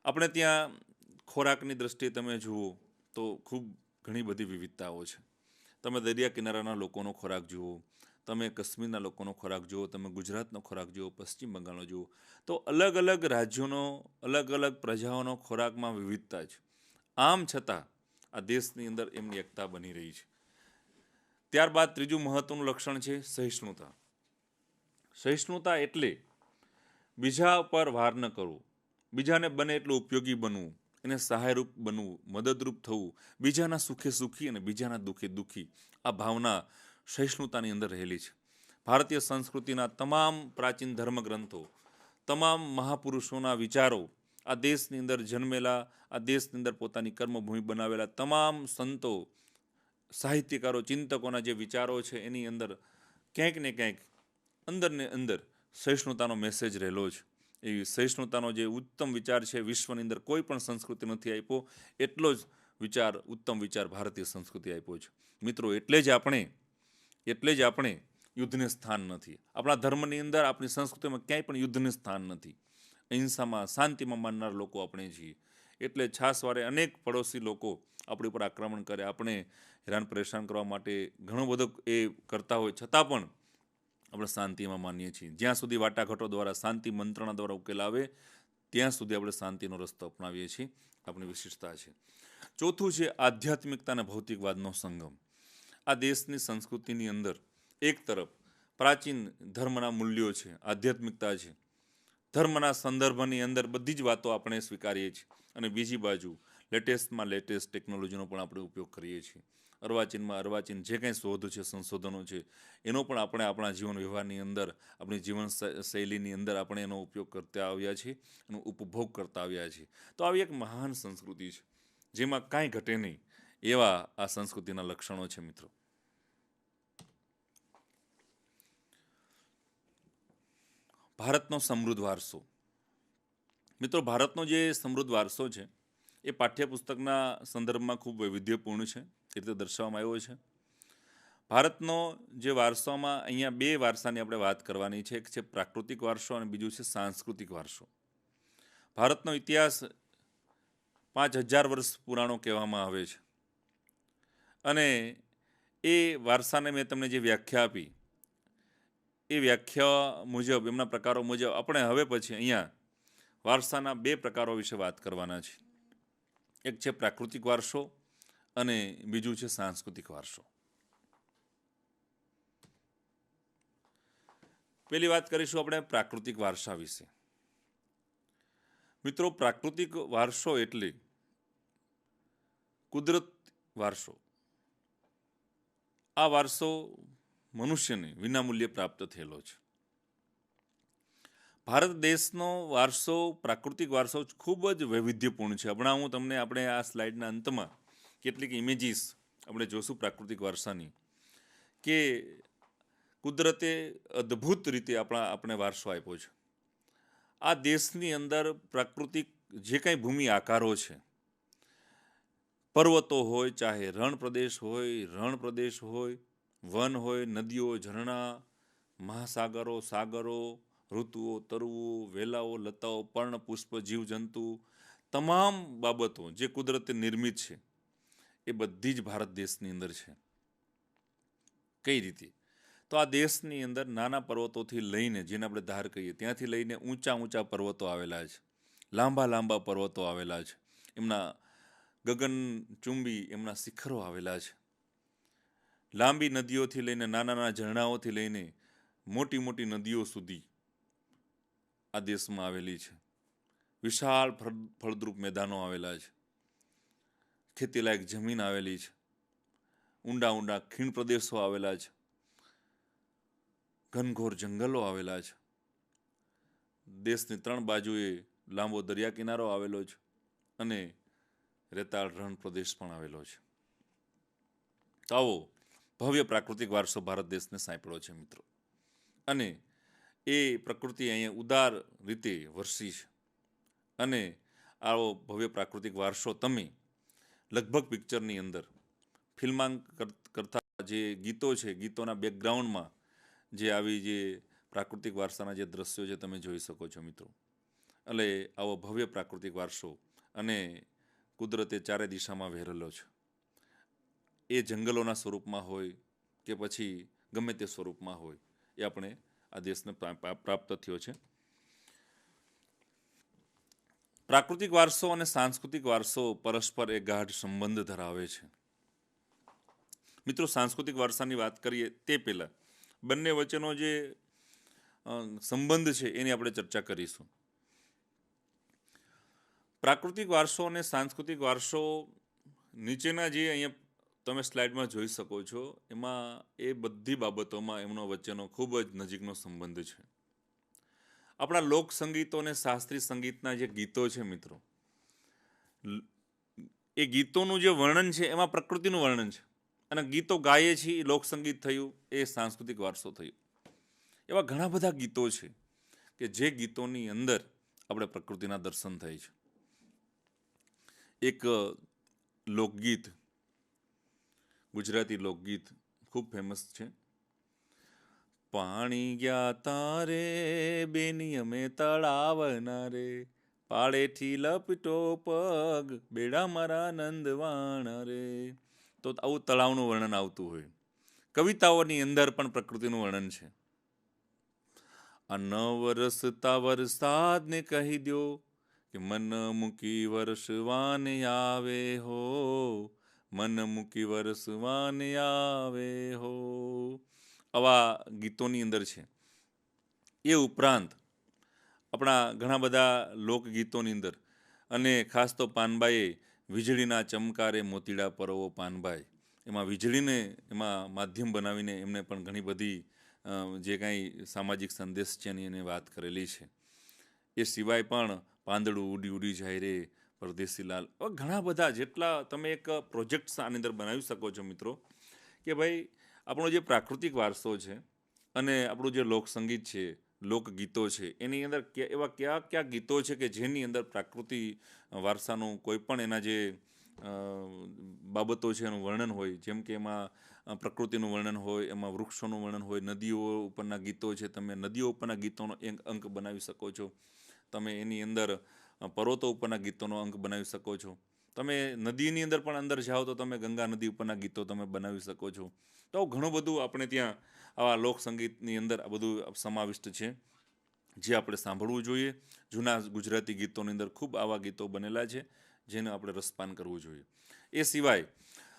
આપણે ત્યાં ખોરાકની દ્રષ્ટિએ તમે જુઓ તો ખૂબ ઘણી બધી વિવિધતાઓ છે. તમે દરિયા કિનારાના લોકોનો ખોરાક જુઓ, તમે કાશ્મીરના લોકોનો ખોરાક જુઓ, તમે ગુજરાતનો ખોરાક જુઓ, પશ્ચિમ બંગાળનો જુઓ, તો અલગ અલગ રાજ્યોનો, અલગ અલગ પ્રજાઓનો ખોરાકમાં વિવિધતા છે. આમ છતાં આ દેશની અંદર એમની એકતા બની રહી છે. ત્યારબાદ ત્રીજું મહત્વનું લક્ષણ છે સહિષ્ણુતા. સહિષ્ણુતા એટલે બીજા પર વાર ન કરવો, બીજાને બને એટલું ઉપયોગી બનવું, એને સહાયરૂપ બનવું, મદદરૂપ થવું, બીજાના સુખે સુખી અને બીજાના દુઃખે દુઃખી. આ ભાવના સહિષ્ણુતાની અંદર રહેલી છે. ભારતીય સંસ્કૃતિના તમામ પ્રાચીન ધર્મગ્રંથો, તમામ મહાપુરુષોના વિચારો, આ દેશની અંદર જન્મેલા, આ દેશની અંદર પોતાની કર્મભૂમિ બનાવેલા તમામ સંતો, સાહિત્યકારો ચિંતકોના જે વિચારો છે એની અંદર ક્યાંક ને ક્યાંક અંદર ને અંદર સહિષ્ણુતાનો મેસેજ રહેલો છે. એ સહિષ્ણુતાનો જે ઉત્તમ વિચાર છે વિશ્વની અંદર કોઈ પણ સંસ્કૃતિ નથી આપ્યો એટલો જ વિચાર, ઉત્તમ વિચાર ભારતીય સંસ્કૃતિ આપ્યો છે. મિત્રો એટલે જ આપણે યુદ્ધને સ્થાન નથી. આપણા ધર્મની અંદર, આપણી સંસ્કૃતિમાં ક્યાંય પણ યુદ્ધને સ્થાન નથી. અહિંસામાં, શાંતિમાં માનનાર લોકો આપણે છીએ. એટલે છાસવારે અનેક પડોશી લોકો આપણી ઉપર આક્રમણ કરે, આપણે હેરાન પરેશાન કરવા માટે ઘણો બધો એ કરતા હોય છતાં પણ આપણે શાંતિમાં માનીએ છીએ. જ્યાં સુધી વાટાઘાટો દ્વારા, શાંતિ મંત્રણા દ્વારા ઉકેલ આવે ત્યાં સુધી આપણે શાંતિનો રસ્તો અપનાવીએ છીએ. આપણી વિશેષતા છે. ચોથું છે આધ્યાત્મિકતા અને ભૌતિકવાદનો સંગમ. આ દેશની સંસ્કૃતિની અંદર એક તરફ પ્રાચીન ધર્મના મૂલ્યો છે, આધ્યાત્મિકતા છે, ધર્મના સંદર્ભની અંદર બધી જ વાતો આપણે સ્વીકારીએ છીએ, અને બીજી બાજુ લેટેસ્ટમાં લેટેસ્ટ ટેકનોલોજીનો પણ આપણે ઉપયોગ કરીએ છીએ. અર્વાચીન જે કંઈ શોધ છે, સંશોધનો છે, એનો પણ આપણે આપણા જીવન વ્યવહારની અંદર, આપણી જીવન શૈલીની અંદર આપણે એનો ઉપયોગ કરતા આવ્યા છીએ, એનો ઉપભોગ કરતા આવ્યા છીએ. તો આવી એક મહાન સંસ્કૃતિ છે જેમાં કાંઈ ઘટે નહીં એવા આ સંસ્કૃતિના લક્ષણો છે. મિત્રો, ભારતનો સમૃદ્ધ વારસો. મિત્રો, ભારતનો જે સમૃદ્ધ વારસો છે એ પાઠ્યપુસ્તકના સંદર્ભમાં ખૂબ વૈવિધ્યપૂર્ણ છે. એ રીતે દર્શાવવામાં આવ્યો છે. ભારતનો જે વારસોમાં અહીંયા બે વારસાની આપણે વાત કરવાની છે. એક છે પ્રાકૃતિક વારસો અને બીજું છે સાંસ્કૃતિક વારસો. ભારતનો ઇતિહાસ 5000 વર્ષ પુરાણો કહેવામાં આવે છે. અને એ વારસાને મેં તમને જે વ્યાખ્યા આપી એ વ્યાખ્યા મુજબ, એમના પ્રકારો મુજબ આપણે હવે પછી અહીંયા વારસાના બે પ્રકારો વિશે વાત કરવાના છે. એક છે પ્રાકૃતિક વારસો અને બીજું છે સાંસ્કૃતિક વારસો. પહેલી વાત કરીશું આપણે પ્રાકૃતિક વારસા વિશે. મિત્રો, પ્રાકૃતિક વારસો એટલે કુદરત વારસો. આ વારસો મનુષ્યને વિનામૂલ્યે પ્રાપ્ત થયેલો છે. ભારત દેશનો વારસો, પ્રાકૃતિક વારસો ખૂબ જ વૈવિધ્યપૂર્ણ છે. હમણાં હું તમને આપણે આ સ્લાઇડના અંતમાં કેટલીક ઇમેજીસ આપણે જોશું પ્રાકૃતિક વારસાની, કે કુદરતે અદ્ભુત રીતે આપણે વારસો આપ્યો છે. આ દેશની અંદર પ્રાકૃતિક જે કાંઈ ભૂમિ આકારો છે, પર્વતો હોય, ચાહે રણ પ્રદેશ હોય, વન હોય, નદીઓ, ઝરણા, મહાસાગરો, સાગરો, ઋતુઓ, તરુઓ, વેલાઓ, લતાઓ, પર્ણ, પુષ્પ, જીવજંતુ, તમામ બાબતો જે કુદરતે નિર્મિત છે એ બધી જ ભારત દેશની અંદર છે. કઈ રીતે? તો આ દેશની અંદર નાના પર્વતોથી લઈને, જેને આપણે ધાર કહીએ, ત્યાંથી લઈને ઊંચા પર્વતો આવેલા છે, લાંબા પર્વતો આવેલા છે, એમના ગગનચુંબી એમના શિખરો આવેલા છે. લાંબી નદીઓથી લઈને, નાના ઝરણાઓથી લઈને મોટી નદીઓ સુધી આ દેશમાં આવેલી છે. વિશાળ ફળદ્રુપ મેદાનો આવેલા છે, ખેતીલાયક જમીન આવેલી છે, ઊંડા ખીણ પ્રદેશો આવેલા છે, ઘનઘોર જંગલો આવેલા છે. દેશની 3 બાજુએ લાંબો દરિયા કિનારો આવેલો છે અને રેતાળ રણ પ્રદેશ પણ આવેલો છે. તો આવો ભવ્ય પ્રાકૃતિક વારસો ભારત દેશને સાંપડ્યો છે. મિત્રો, અને એ પ્રકૃતિ અહીંયા ઉદાર રીતે વરસી છે. અને આવો ભવ્ય પ્રાકૃતિક વારસો તમે લગભગ પિક્ચરની અંદર ફિલ્માંક કરતા જે ગીતો છે, ગીતોના બેકગ્રાઉન્ડમાં જે આવી જે પ્રાકૃતિક વારસાના જે દ્રશ્યો છે તમે જોઈ શકો છો. મિત્રો, એટલે આવો ભવ્ય પ્રાકૃતિક વારસો અને કુદરતે ચારે દિશામાં વહેરેલો છે. એ જંગલોના સ્વરૂપમાં હોય કે પછી ગમે તે સ્વરૂપમાં હોય, એ આપણે આ દેશને પ્રાપ્ત થયો છે. પ્રાકૃતિક વારસો અને સાંસ્કૃતિક વારસો પરસ્પર એક ગાઢ સંબંધ ધરાવે છે. મિત્રો, સાંસ્કૃતિક વારસાની વાત કરીએ તે પહેલા બંને વચ્ચેનો જે સંબંધ છે એની આપણે ચર્ચા કરીશું. પ્રાકૃતિક વારસો અને સાંસ્કૃતિક વારસો નીચેના જે અહીંયા તમે સ્લાઇડમાં જોઈ શકો છો, એમાં એ બધી બાબતોમાં એમનો વચ્ચેનો ખૂબ જ નજીકનો સંબંધ છે. આપણા લોક સંગીતો અને શાસ્ત્રીય સંગીતના જે ગીતો છે મિત્રો, એ ગીતોનું જે વર્ણન છે એમાં પ્રકૃતિનું વર્ણન છે. અને ગીતો ગાઈએ છીએ, લોકસંગીત થયું, એ સાંસ્કૃતિક વારસો થયો. એવા ઘણા બધા ગીતો છે કે જે ગીતોની અંદર આપણે પ્રકૃતિના દર્શન થાય છે. એક લોકગીત, ગુજરાતી લોકગીત ખૂબ ફેમસ છે. પાણી ગયા તારે બેની અમે તળાવના રે, પાળેથી લપટો પગ બેડા મારા નંદવાણા રે. તો આવું તળાવનું વર્ણન આવતું હોય. કવિતાઓની અંદર પણ પ્રકૃતિનું વર્ણન છે. આ ન વરસતા વરસાદને કહી દો કે મન મૂકી વરસવાને આવે હો, મન મૂકી વરસવાને આવે હો. આવા ગીતોની અંદર છે. એ ઉપરાંત આપણા ઘણા બધા લોકગીતોની અંદર, અને ખાસ તો પાનબાઈએ વીજળીના ચમકારે મોતીડા પરવો પાનબાઈ, એમાં વીજળીને એમાં માધ્યમ બનાવીને એમને પણ ઘણી બધી જે કાંઈ સામાજિક સંદેશ છે એની એને વાત કરેલી છે. એ સિવાય પણ પાંદડું ઉડી ઉડી જાય રે પરદેશી લાલ. ઘણા બધા જેટલા તમે એક પ્રોજેક્ટ્સ આની અંદર બનાવી શકો છો મિત્રો, કે ભાઈ આપણો જે પ્રાકૃતિક વારસો છે અને આપણું જે લોકસંગીત છે, લોકગીતો છે, એની અંદર એવા કયા ગીતો છે કે જેની અંદર પ્રાકૃતિક વારસાનું કોઈ પણ એના જે બાબતો છે એનું વર્ણન હોય. જેમ કે એમાં પ્રકૃતિનું વર્ણન હોય, એમાં વૃક્ષોનું વર્ણન હોય, નદીઓ ઉપરના ગીતો છે, તમે નદીઓ ઉપરના ગીતોનો એક અંક બનાવી શકો છો. તમે એની અંદર પર્વતો ઉપરના ગીતોનો અંક બનાવી શકો છો. તમે નદીની અંદર પણ અંદર જાઓ તો તમે ગંગા નદી ઉપરના ગીતો તમે બનાવી શકો છો. તો ઘણું બધું આપણે ત્યાં આવા લોકસંગીતની અંદર આ બધું સમાવિષ્ટ છે, જે આપણે સાંભળવું જોઈએ. જૂના ગુજરાતી ગીતોની અંદર ખૂબ આવા ગીતો બનેલા છે જેને આપણે રસપાન કરવું જોઈએ. એ સિવાય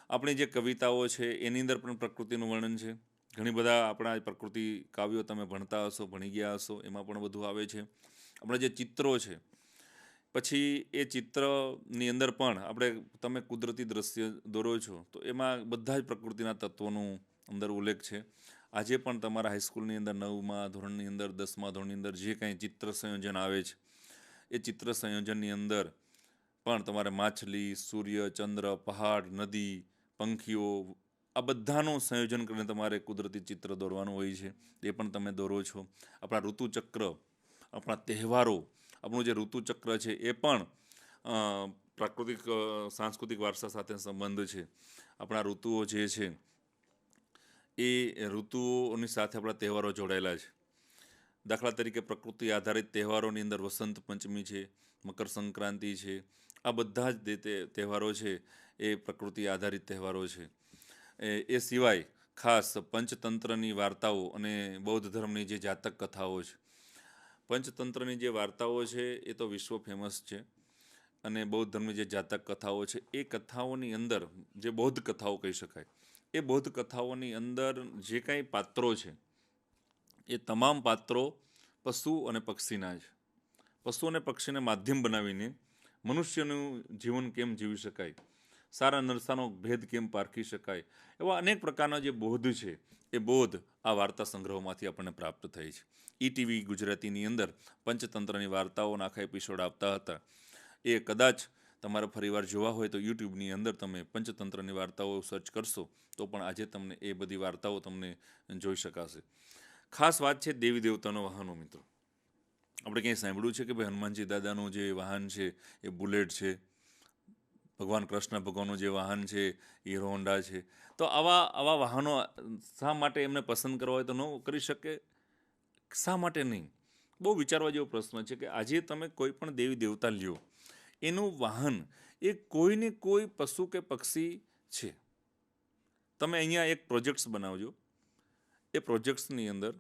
આપણી જે કવિતાઓ છે એની અંદર પણ પ્રકૃતિનું વર્ણન છે. ઘણી બધા આપણા પ્રકૃતિ કાવ્યો તમે ભણતા હશો, ભણી ગયા હશો, એમાં પણ બધું આવે છે. આપણા જે ચિત્રો છે, પછી એ ચિત્રની અંદર પણ આપણે તમે કુદરતી દ્રશ્ય દોરો છો તો એમાં બધા જ પ્રકૃતિના તત્વોનું અંદર ઉલ્લેખ છે. આજે પણ તમારા હાઈસ્કૂલની અંદર 9મા ધોરણની અંદર, 10મા ધોરણની અંદર જે કાંઈ ચિત્ર સંયોજન આવે છે, એ ચિત્ર સંયોજનની અંદર પણ તમારે માછલી, સૂર્ય, ચંદ્ર, પહાડ, નદી, પંખીઓ, આ બધાનું સંયોજન કરીને તમારે કુદરતી ચિત્ર દોરવાનું હોય છે. એ પણ તમે દોરો છો. આપણા ઋતુચક્ર, આપણા તહેવારો, આપણું જે ઋતુચક્ર છે એ પણ પ્રાકૃતિક સાંસ્કૃતિક વારસા સાથે સંબંધ છે. આપણા ઋતુઓ જે છે એ ઋતુઓની સાથે આપણા તહેવારો જોડાયેલા છે. દાખલા તરીકે પ્રકૃતિ આધારિત તહેવારોની અંદર વસંત પંચમી છે, મકર સંક્રાંતિ છે, આ બધા જ તહેવારો છે એ પ્રકૃતિ આધારિત તહેવારો છે. એ સિવાય ખાસ પંચતંત્રની વાર્તાઓ અને બૌદ્ધ ધર્મની જે જાતક કથાઓ છે, પંચતંત્રની જે વાર્તાઓ છે એ તો વિશ્વ ફેમસ છે. અને બૌદ્ધ ધર્મની જે જાતક કથાઓ છે એ કથાઓની અંદર જે બૌદ્ધ કથાઓ કહી શકાય, એ બૌદ્ધ કથાઓની અંદર જે કાંઈ પાત્રો છે એ તમામ પાત્રો પશુ અને પક્ષીના છે. પશુ અને પક્ષીને માધ્યમ બનાવીને મનુષ્યનું જીવન કેમ જીવી શકાય, સારા નરસાનો ભેદ કેમ પારખી શકાય, એવા અનેક પ્રકારના જે બોધ છે એ બોધ આ વાર્તા સંગ્રહોમાંથી આપણને પ્રાપ્ત થાય છે. ઈટીવી ગુજરાતીની અંદર પંચતંત્રની વાર્તાઓના આખા એપિસોડ આપતા હતા. એ કદાચ તમારે ફરીવાર જોવા હોય તો યુટ્યુબની અંદર તમે પંચતંત્રની વાર્તાઓ સર્ચ કરશો તો પણ આજે તમને એ બધી વાર્તાઓ તમને જોઈ શકાશે. ખાસ વાત છે દેવી દેવતાનો વાહનો મિત્રો. આપણે ક્યાંય સાંભળ્યું છે કે ભાઈ હનુમાનજી દાદાનું જે વાહન છે એ બુલેટ છે, ભગવાન કૃષ્ણ ભગવાનનું જે વાહન છે એ હીરો હોન્ડા છે. તો આવા વાહનો શા માટે એમને પસંદ કરવા હોય તો ન કરી શકે? શા માટે નહીં? બહુ વિચારવા જેવો પ્રશ્ન છે કે આજે તમે કોઈ પણ દેવી દેવતા લ્યો, એનું વાહન એ કોઈને કોઈ પશુ કે પક્ષી છે. તમે અહીંયા એક પ્રોજેક્ટ્સ બનાવજો. એ પ્રોજેક્ટ્સની અંદર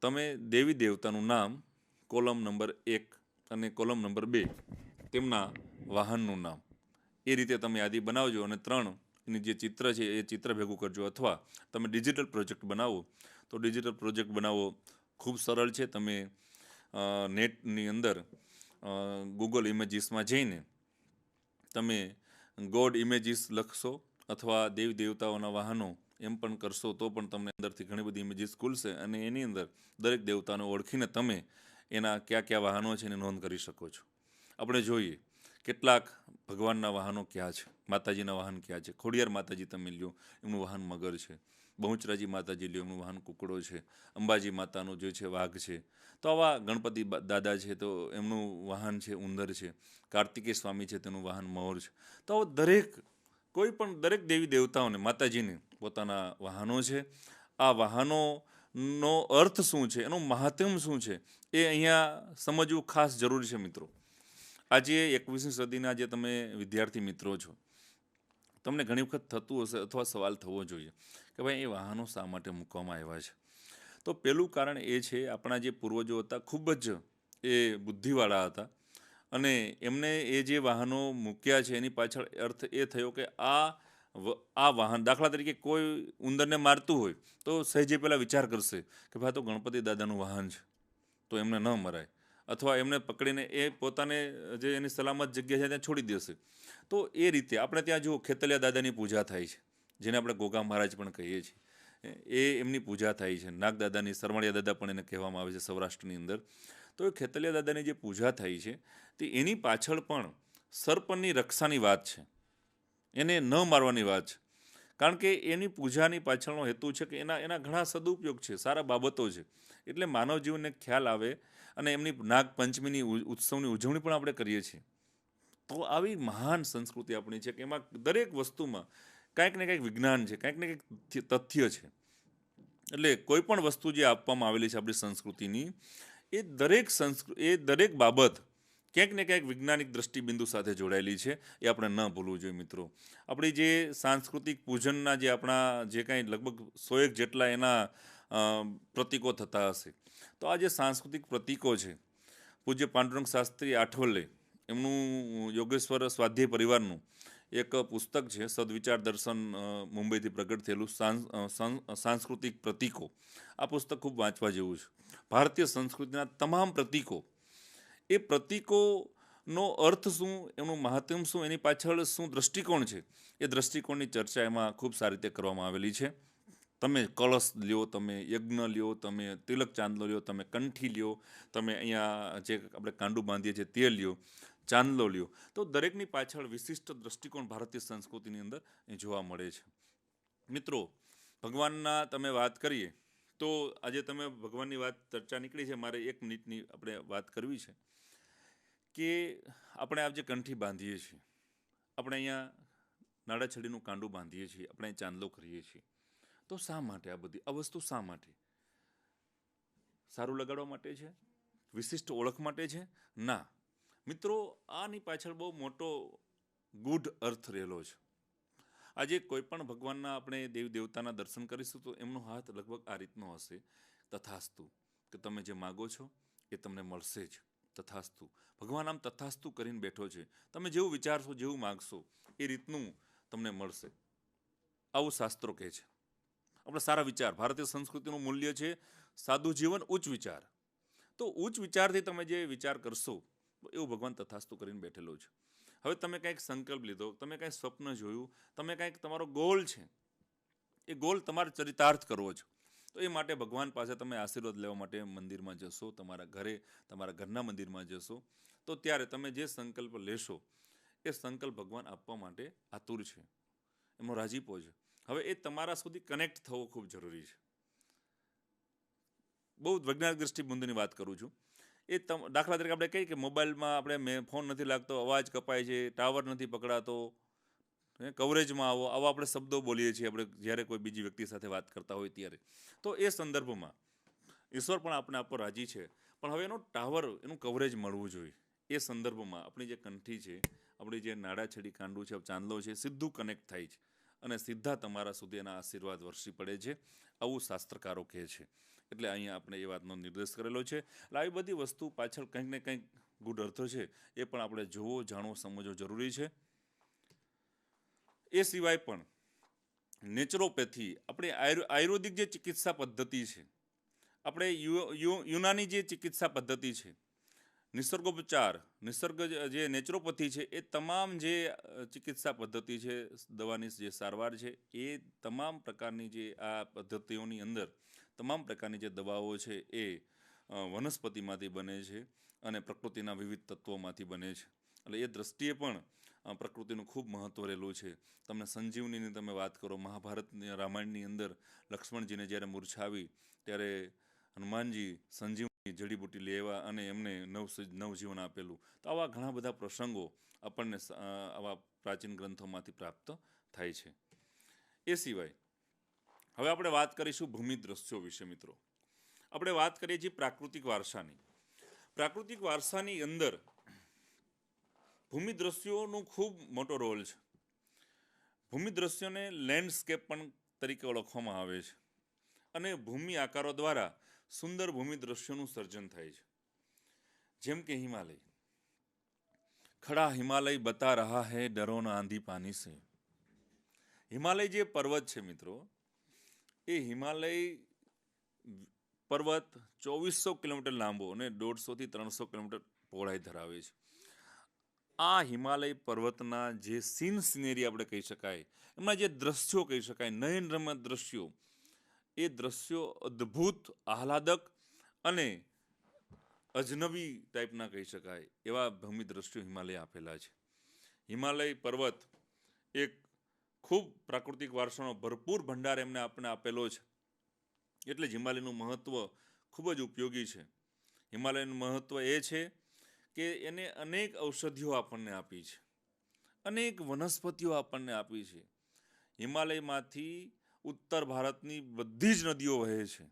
તમે દેવી દેવતાનું નામ કોલમ નંબર 1 અને કોલમ નંબર 2 તેમના વાહનનું નામ, એ રીતે તમે યાદી બનાવજો અને 3 એની જે ચિત્ર છે એ ચિત્ર ભેગું કરજો. અથવા તમે ડિજિટલ પ્રોજેક્ટ બનાવો તો ડિજિટલ પ્રોજેક્ટ બનાવવો ખૂબ સરળ છે. તમે નેટની અંદર ગૂગલ ઇમેજીસમાં જઈને તમે ગોડ ઇમેજીસ લખશો અથવા દેવી દેવતાઓના વાહનો એમ પણ કરશો તો પણ તમને અંદરથી ઘણી બધી ઇમેજીસ ખુલશે અને એની અંદર દરેક દેવતાને ઓળખીને તમે એના કયા કયા વાહનો છે એની નોંધ કરી શકો છો. આપણે જોઈએ કેટલાક ભગવાનના વાહનો ક્યાં છે, માતાજીના વાહન ક્યાં છે. ખોડિયાર માતાજી તમે લ્યો, એમનું વાહન મગર છે. બહુચરાજી માતાજી લ્યો, એમનું વાહન કુકડો છે. અંબાજી માતાનું જે છે વાઘ છે. તો આવા ગણપતિ દાદા છે તો એમનું વાહન છે ઉંદર છે. કાર્તિકેય સ્વામી છે તેનું વાહન મોર છે. તો કોઈ પણ દરેક દેવી દેવતાઓને, માતાજીને પોતાના વાહનો છે. આ વાહનોનો અર્થ શું છે, એનું મહાત્મ્ય શું છે, એ અહીંયા સમજવું ખાસ જરૂરી છે મિત્રો. આજે 21મી સદીના જે તમે વિદ્યાર્થી મિત્રો છો, તમને ઘણી વખત થતું હશે અથવા સવાલ થવો જોઈએ કે ભાઈ એ વાહનો શા માટે મૂકવામાં આવ્યા છે. તો પહેલું કારણ એ છે, આપણા જે પૂર્વજો હતા ખૂબ જ એ બુદ્ધિવાળા હતા અને એમને એ જે વાહનો મૂક્યા છે એની પાછળ અર્થ એ થયો કે આ વાહન, દાખલા તરીકે કોઈ ઉંદરને મારતું હોય તો સહેજે પહેલાં વિચાર કરશે કે ભાઈ તો ગણપતિ દાદાનું વાહન છે તો એમને ન મરાય, અથવા એમને પકડીને એ પોતાને જે એની સલામત જગ્યા છે ત્યાં છોડી દેશે. તો એ રીતે આપણે ત્યાં જુઓ ખેતલિયા દાદાની પૂજા થાય છે, જેને આપણે ગોગા મહારાજ પણ કહીએ છીએ. એ એમની પૂજા થાય છે. નાગદાદાની, સરવણિયા દાદા પણ એને કહેવામાં આવે છે સૌરાષ્ટ્રની અંદર. તો એ ખેતલિયા દાદાની જે પૂજા થાય છે તે એની પાછળ પણ સર્પની રક્ષાની વાત છે, એને ન મારવાની વાત છે. કારણ કે એની પૂજાની પાછળનો હેતુ છે કે એના ઘણા સદુપયોગ છે, સારા બાબતો છે. એટલે માનવ જીવનને ખ્યાલ આવે અને એમની નાગપંચમીની ઉત્સવની ઉજવણી પણ આપણે કરીએ છીએ. તો આવી મહાન સંસ્કૃતિ આપણી છે કે એમાં દરેક વસ્તુમાં કંઈક ને કંઈક વિજ્ઞાન છે, કંઈક ને કંઈક તથ્ય છે. એટલે કોઈ પણ વસ્તુ જે આપવામાં આવેલી છે આપણી સંસ્કૃતિની, એ દરેક બાબત ક્યાંક ને ક્યાંક વૈજ્ઞાનિક દ્રષ્ટિબિંદુ સાથે જોડાયેલી છે. એ આપણે ન ભૂલવું જોઈએ મિત્રો. આપણી જે સાંસ્કૃતિક પૂજનના જે આપણા જે કાંઈ લગભગ 100 જેટલા એના પ્રતીકો થતા હશે. તો આ જે સાંસ્કૃતિક પ્રતીકો છે, પૂજ્ય પાંડુરંગ શાસ્ત્રી આઠવલે એમનું યોગેશ્વર સ્વાધ્યાય પરિવારનું એક પુસ્તક છે, સદવિચાર દર્શન, મુંબઈથી પ્રગટ થયેલું સાંસ્કૃતિક પ્રતીકો. આ પુસ્તક ખૂબ વાંચવા જેવું છે. ભારતીય સંસ્કૃતિના તમામ પ્રતીકો, એ પ્રતીકોનો અર્થ શું, એનું મહાત્મ્ય શું, એની પાછળ શું દૃષ્ટિકોણ છે, એ દૃષ્ટિકોણની ચર્ચા એમાં ખૂબ સારી રીતે કરવામાં આવેલી છે. તમે કળશ લ્યો, તમે યજ્ઞ લ્યો, તમે તિલક ચાંદલો લ્યો, તમે કંઠી લ્યો, તમે અહીંયા જે આપણે કાંડું બાંધીએ છીએ તે લ્યો, ચાંદલો લ્યો. તો દરેકની પાછળ વિશિષ્ટ દૃષ્ટિકોણ ભારતીય સંસ્કૃતિની અંદર એ જોવા મળે છે. મિત્રો, ભગવાનના તમે વાત કરીએ તો આજે તમે ભગવાનની વાત ચર્ચા નીકળી છે, મારે 1 મિનિટની આપણે વાત કરવી છે કે આપણે આ જે કંઠી બાંધીએ છીએ, આપણે અહીંયા નાડાછડીનું કાંડું બાંધીએ છીએ, આપણે અહીં ચાંદલો કરીએ છીએ, તો શા માટે આ વસ્તુ શા માટે? સારું લગાડવા માટે છે? વિશિષ્ટ ઓળખ માટે છે? ના મિત્રો, આની પાછળ બહુ મોટો ગૂઢ અર્થ રહેલો છે. આજે કોઈ પણ ભગવાનના આપણે દેવી દેવતાના દર્શન કરીશું તો એમનો હાથ લગભગ આ રીતનો હશે, તથાસ્તુ, કે તમે જે માગો છો એ તમને મળશે જ, તથાસ્તુ. ભગવાન આમ તથાસ્તુ કરીને બેઠો છે, તમે જેવું વિચારશો, જેવું માગશો એ રીતનું તમને મળશે, આવું શાસ્ત્રો કહે છે. આપણે સારા વિચાર, ભારતીય સંસ્કૃતિનું મૂલ્ય છે સાદું જીવન, ઉચ્ચ વિચાર. તો ઉચ્ચ વિચારથી તમે જે વિચાર કરશો એવું ભગવાન તથાસ્તુ કરીને બેઠેલો છે. હવે તમે કંઈક સંકલ્પ લીધો, તમે કંઈક સ્વપ્ન જોયું, તમે કંઈક તમારો ગોલ છે, એ ગોલ તમારે ચરિતાર્થ કરવો છે. તો એ માટે ભગવાન પાસે તમે આશીર્વાદ લેવા માટે મંદિરમાં જશો, તમારા ઘરે, તમારા ઘરના મંદિરમાં જશો, તો ત્યારે તમે જે સંકલ્પ લેશો એ સંકલ્પ ભગવાન આપવા માટે આતુર છે, એમનો રાજીપો છે. હવે એ તમારા સુધી કનેક્ટ થવો ખૂબ જરૂરી છે. બહુ વૈજ્ઞાનિક દૃષ્ટિબિંદુની વાત કરું છું. દાખલા તરીકે આપણે કહીએ કે મોબાઈલમાં આપણે ફોન નથી લાગતો, અવાજ કપાય છે, ટાવર નથી પકડાતો, કવરેજમાં આવા આપણે શબ્દો બોલીએ છીએ આપણે જ્યારે કોઈ બીજી વ્યક્તિ સાથે વાત કરતા હોય ત્યારે. તો એ સંદર્ભમાં ઈશ્વર પણ આપણે આપવા રાજી છે, પણ હવે એનો ટાવર, એનું કવરેજ મળવું જોઈએ. એ સંદર્ભમાં આપણી જે કંઠી છે, આપણી જે નાડાછડી કાંડું છે, ચાંદલો છે, સીધું કનેક્ટ થાય છે અને સીધા તમારા સુધી એના આશીર્વાદ વરસી પડે છે, આવું શાસ્ત્રકારો કહે છે. એટલે અહીંયા આપણે એ વાતનો નિર્દેશ કરેલો છે. એટલે આવી બધી વસ્તુ પાછળ કંઈક ને કંઈક ગૂઢ અર્થો છે, એ પણ આપણે જોવો, જાણવો, સમજવો જરૂરી છે. એ સિવાય પણ નેચરોપેથી, આપણે આયુર્વેદિક જે ચિકિત્સા પદ્ધતિ છે, આપણે યુનાની જે ચિકિત્સા પદ્ધતિ છે, નિસર્ગોપચાર, નિસર્ગ જે નેચરોપેથી છે, એ તમામ જે ચિકિત્સા પદ્ધતિ છે, દવાની જે સારવાર છે, એ તમામ પ્રકારની જે આ પદ્ધતિઓની અંદર તમામ પ્રકારની જે દવાઓ છે એ વનસ્પતિમાંથી બને છે અને પ્રકૃતિના વિવિધ તત્વોમાંથી બને છે. એટલે એ દ્રષ્ટિએ પણ પ્રકૃતિનું ખૂબ મહત્ત્વ રહેલું છે. તમને સંજીવનીની તમે વાત કરો, મહાભારતની રામાયણની અંદર લક્ષ્મણજીને જ્યારે મૂર્છા આવી ત્યારે હનુમાનજી સંજીવની જડીબુટી લેવા અને એમને નવજીવન આપેલું. તો આવા ઘણા બધા પ્રસંગો આપણને આવા પ્રાચીન ગ્રંથોમાંથી પ્રાપ્ત થાય છે. એ સિવાય હવે આપણે વાત કરીશું ભૂમિ દ્રશ્યો વિશે મિત્રો. આપણે વાત કરીએ છીએ પ્રાકૃતિક વારસાની. પ્રાકૃતિક વારસાની અંદર ભૂમિ દ્રશ્યોનો ખૂબ મોટો રોલ છે. ભૂમિ દ્રશ્યોને લેન્ડસ્કેપ પણ તરીકે ઓળખવામાં આવે છે અને ભૂમિ આકારો દ્વારા સુંદર ભૂમિ દ્રશ્યોનું સર્જન થાય છે. જેમ કે હિમાલય. ખડા હિમાલય બતા રહા હૈ ડરો ના આંધી પાની સે. હિમાલય જે પર્વત છે મિત્રો, એ હિમાલય પર્વત 2400 કિલોમીટર લાંબો અને 150 થી 300 કિલોમીટર પહોળાઈ ધરાવે છે. આ હિમાલય પર્વતના જે સિનેરી આપણે કહી શકાય, એમના જે દ્રશ્યો કહી શકાય, નયનરમ્ય દ્રશ્યો, એ દ્રશ્યો અદ્ભુત, આહલાદક અને અજનબી ટાઈપના કહી શકાય એવા ભૂમિ દ્રશ્યો હિમાલય આપેલા છે. હિમાલય પર્વત એક ખૂબ પ્રાકૃતિક વારસાનો ભરપૂર ભંડાર એમને આપણે આપેલો છે. એટલે જ હિમાલયનું મહત્ત્વ ખૂબ જ ઉપયોગી છે. હિમાલયનું મહત્ત્વ એ છે કે એને અનેક ઔષધિઓ આપણને આપી છે, અનેક વનસ્પતિઓ આપણને આપી છે. હિમાલયમાંથી ઉત્તર ભારતની બધી જ નદીઓ વહે છે.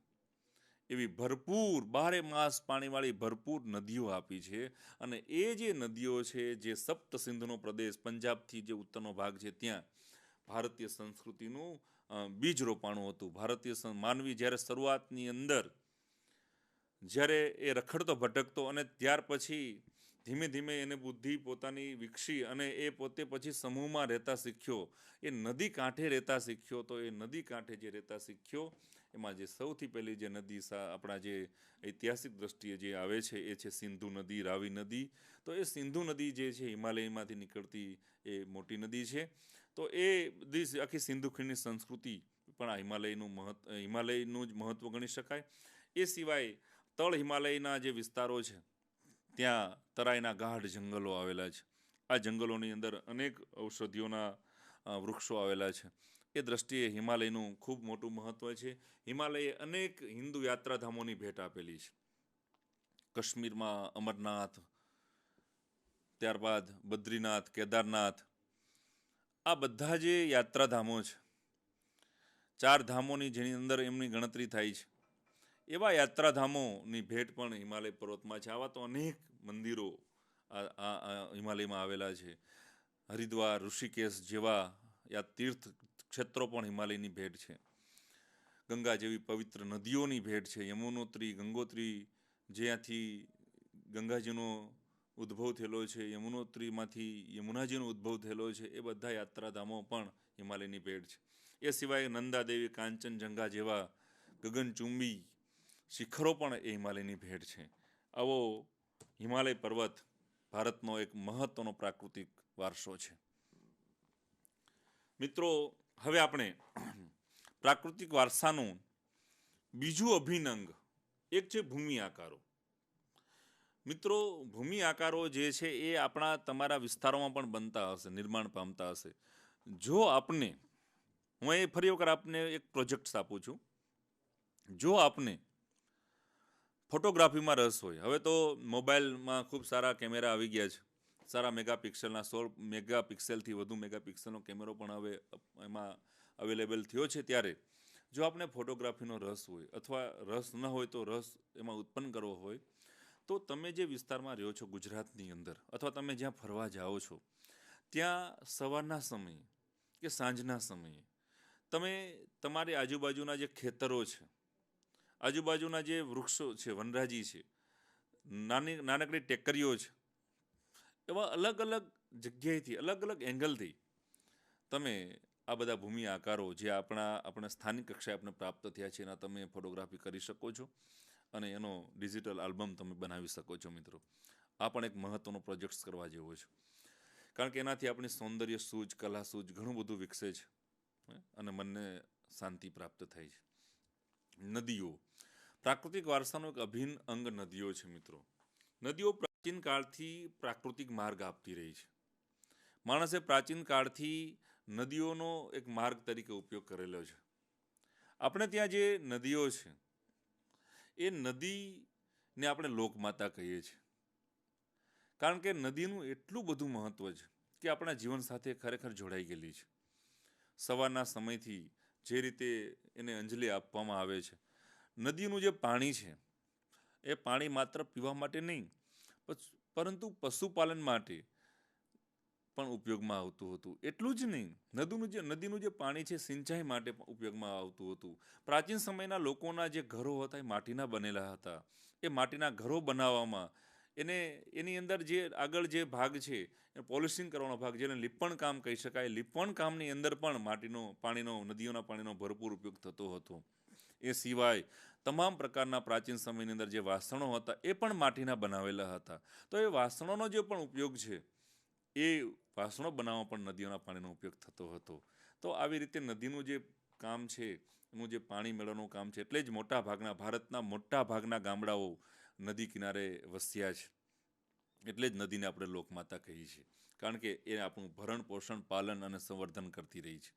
એવી ભરપૂર 12 માસ પાણીવાળી ભરપૂર નદીઓ આપી છે. અને એ જે નદીઓ છે, જે સપ્ત સિંધુનો પ્રદેશ, પંજાબથી જે ઉત્તરનો ભાગ છે, ત્યાં ભારતીય સંસ્કૃતિનું બીજ રોપાણું હતું. ભારતીય માનવી જ્યારે શરૂઆતની અંદર જ્યારે એ રખડતો ભટકતો અને ત્યાર પછી ધીમે ધીમે એને બુદ્ધિ પોતાની વિકસી અને એ પોતે પછી સમૂહમાં રહેતા શીખ્યો, એ નદી કાંઠે રહેતા શીખ્યો. તો એ નદી કાંઠે જે રહેતા શીખ્યો એમાં જે સૌથી પહેલી જે નદી આપણા જે ઐતિહાસિક દ્રષ્ટિએ જે આવે છે એ છે સિંધુ નદી, રાવી નદી. તો એ સિંધુ નદી જે છે હિમાલયમાંથી નીકળતી એ મોટી નદી છે. તો એ બધી આખી સિંધુ ખીણની સંસ્કૃતિ પણ આ હિમાલયનું જ મહત્ત્વ ગણી શકાય. એ સિવાય તળ હિમાલયના જે વિસ્તારો છે ત્યાં તરાઈના ગાઢ જંગલો આવેલા છે. આ જંગલોની અંદર અનેક ઔષધિઓના વૃક્ષો આવેલા છે. એ દ્રષ્ટિએ હિમાલયનું ખૂબ મોટું મહત્ત્વ છે. હિમાલયે અનેક હિન્દુ યાત્રાધામોની ભેટ આપેલી છે. કાશ્મીરમાં અમરનાથ, ત્યારબાદ બદ્રીનાથ, કેદારનાથ, આ બધા જે યાત્રાધામો છે, 4 ધામોની જેની અંદર એમની ગણતરી થાય છે, એવા યાત્રાધામોની ભેટ પણ હિમાલય પર્વતમાં છે. આવા તો અનેક મંદિરો હિમાલયમાં આવેલા છે. હરિદ્વાર, ઋષિકેશ જેવા તીર્થ ક્ષેત્રો પણ હિમાલયની ભેટ છે. ગંગા જેવી પવિત્ર નદીઓની ભેટ છે. યમુનોત્રી, ગંગોત્રી, જ્યાંથી ગંગાજીનો ઉદ્ભવ થયેલો છે, યમુનોત્રીમાંથી યમુનાજીનો ઉદ્ભવ થયેલો છે, એ બધા યાત્રાધામો પણ હિમાલયની ભેટ છે. એ સિવાય નંદાદેવી, કાંચનજંગા જેવા ગગનચુંબી શિખરો પણ એ હિમાલયની ભેટ છે. આવો હિમાલય પર્વત ભારતનો એક મહત્વનો પ્રાકૃતિક વારસો છે. મિત્રો, હવે આપણે પ્રાકૃતિક વારસાનું બીજું અભિન્ન અંગ એક છે ભૂમિ આકારો. મિત્રો, ભૂમિ આકારો જે છે એ આપણા તમારા વિસ્તારોમાં પણ બનતા હશે, નિર્માણ પામતા હશે. જો આપને, હું એ ફરી વખત આપને એક પ્રોજેક્ટ આપું છું. જો આપને ફોટોગ્રાફીમાં રસ હોય, હવે તો મોબાઈલમાં ખૂબ સારા કેમેરા આવી ગયા છે. સારા મેગાપિક્સલના 16 મેગાપિક્સલથી વધુ મેગાપિક્સલનો કેમેરો પણ હવે એમાં અવેલેબલ થયો છે. ત્યારે જો આપણે ફોટોગ્રાફીનો રસ હોય અથવા રસ ન હોય તો રસ એમાં ઉત્પન્ન કરવો હોય, તો તમે જે વિસ્તારમાં રહ્યો છો ગુજરાતની અંદર, અથવા તમે જ્યાં ફરવા જાઓ છો, ત્યાં સવારના સમયે કે સાંજના સમયે તમે તમારી આજુબાજુના જે ખેતરો છે, આજુબાજુના જે વૃક્ષો છે, વનરાજી છે, નાનકડી ટેકરીઓ છે, એવા અલગ અલગ જગ્યાએથી, અલગ અલગ એંગલથી તમે આ બધા ભૂમિ આકારો જે આપણે સ્થાનિક કક્ષાએ આપણે પ્રાપ્ત થયા છે એના તમે ફોટોગ્રાફી કરી શકો છો અને એનો ડિજિટલ આલ્બમ તમે બનાવી શકો છો. મિત્રો, આ પણ એક મહત્ત્વનો પ્રોજેક્ટ કરવા જેવો છે, કારણ કે એનાથી આપણી સૌંદર્ય સૂઝ, કલા સૂઝ ઘણું બધું વિકસે છે અને મનને શાંતિ પ્રાપ્ત થાય છે. નદીઓ, પ્રાકૃતિક વારસાનો એક અભિન્ન અંગ નદીઓ છે. મિત્રો, નદીઓ પ્રાચીન કાળથી પ્રાકૃતિક માર્ગ આપતી રહી છે. માણસે પ્રાચીન કાળથી નદીઓનો એક માર્ગ તરીકે ઉપયોગ કરેલો છે. આપણે ત્યાં જે નદીઓ છે એ નદીને આપણે લોકમાતા કહીએ છીએ, કારણ કે નદીનું એટલું બધું મહત્વ છે કે આપણા જીવન સાથે ખરેખર જોડાઈ ગયેલી છે. સવારના સમયથી જે રીતે એને અંજલિ આપવામાં આવે છે, નદીનું જે પાણી છે એ પાણી માત્ર પીવા માટે નહીં, પરંતુ પશુપાલન માટે પણ ઉપયોગમાં આવતું હતું. એટલું જ નહીં, નદીનું જે પાણી છે સિંચાઈ માટે પણ ઉપયોગમાં આવતું હતું. પ્રાચીન સમયના લોકોના જે ઘરો હતા એ માટીના બનેલા હતા. એ માટીના ઘરો બનાવવામાં એની અંદર જે આગળ જે ભાગ છે એ પોલિશિંગ કરવાનો ભાગ, જેને લીપણ કામ કહી શકાય, લીપણ કામની અંદર પણ નદીઓના પાણીનો ભરપૂર ઉપયોગ થતો હતો. એ સિવાય તમામ પ્રકારના પ્રાચીન સમયની અંદર જે વાસણો હતા એ પણ માટીના બનાવેલા હતા. તો એ વાસણોનો જે પણ ઉપયોગ છે એ વાસણો બનાવવા પણ નદીઓના પાણીનો ઉપયોગ થતો હતો. તો આવી રીતે નદીનું જે કામ છે, એનું જે પાણી મેળવવાનું કામ છે, એટલે જ ભારતના મોટા ભાગના ગામડાઓ નદી કિનારે વસ્યા છે. એટલે જ નદીને આપણે લોકમાતા કહીએ છીએ, કારણ કે એ આપણું ભરણ પોષણ, પાલન અને સંવર્ધન કરતી રહી છે.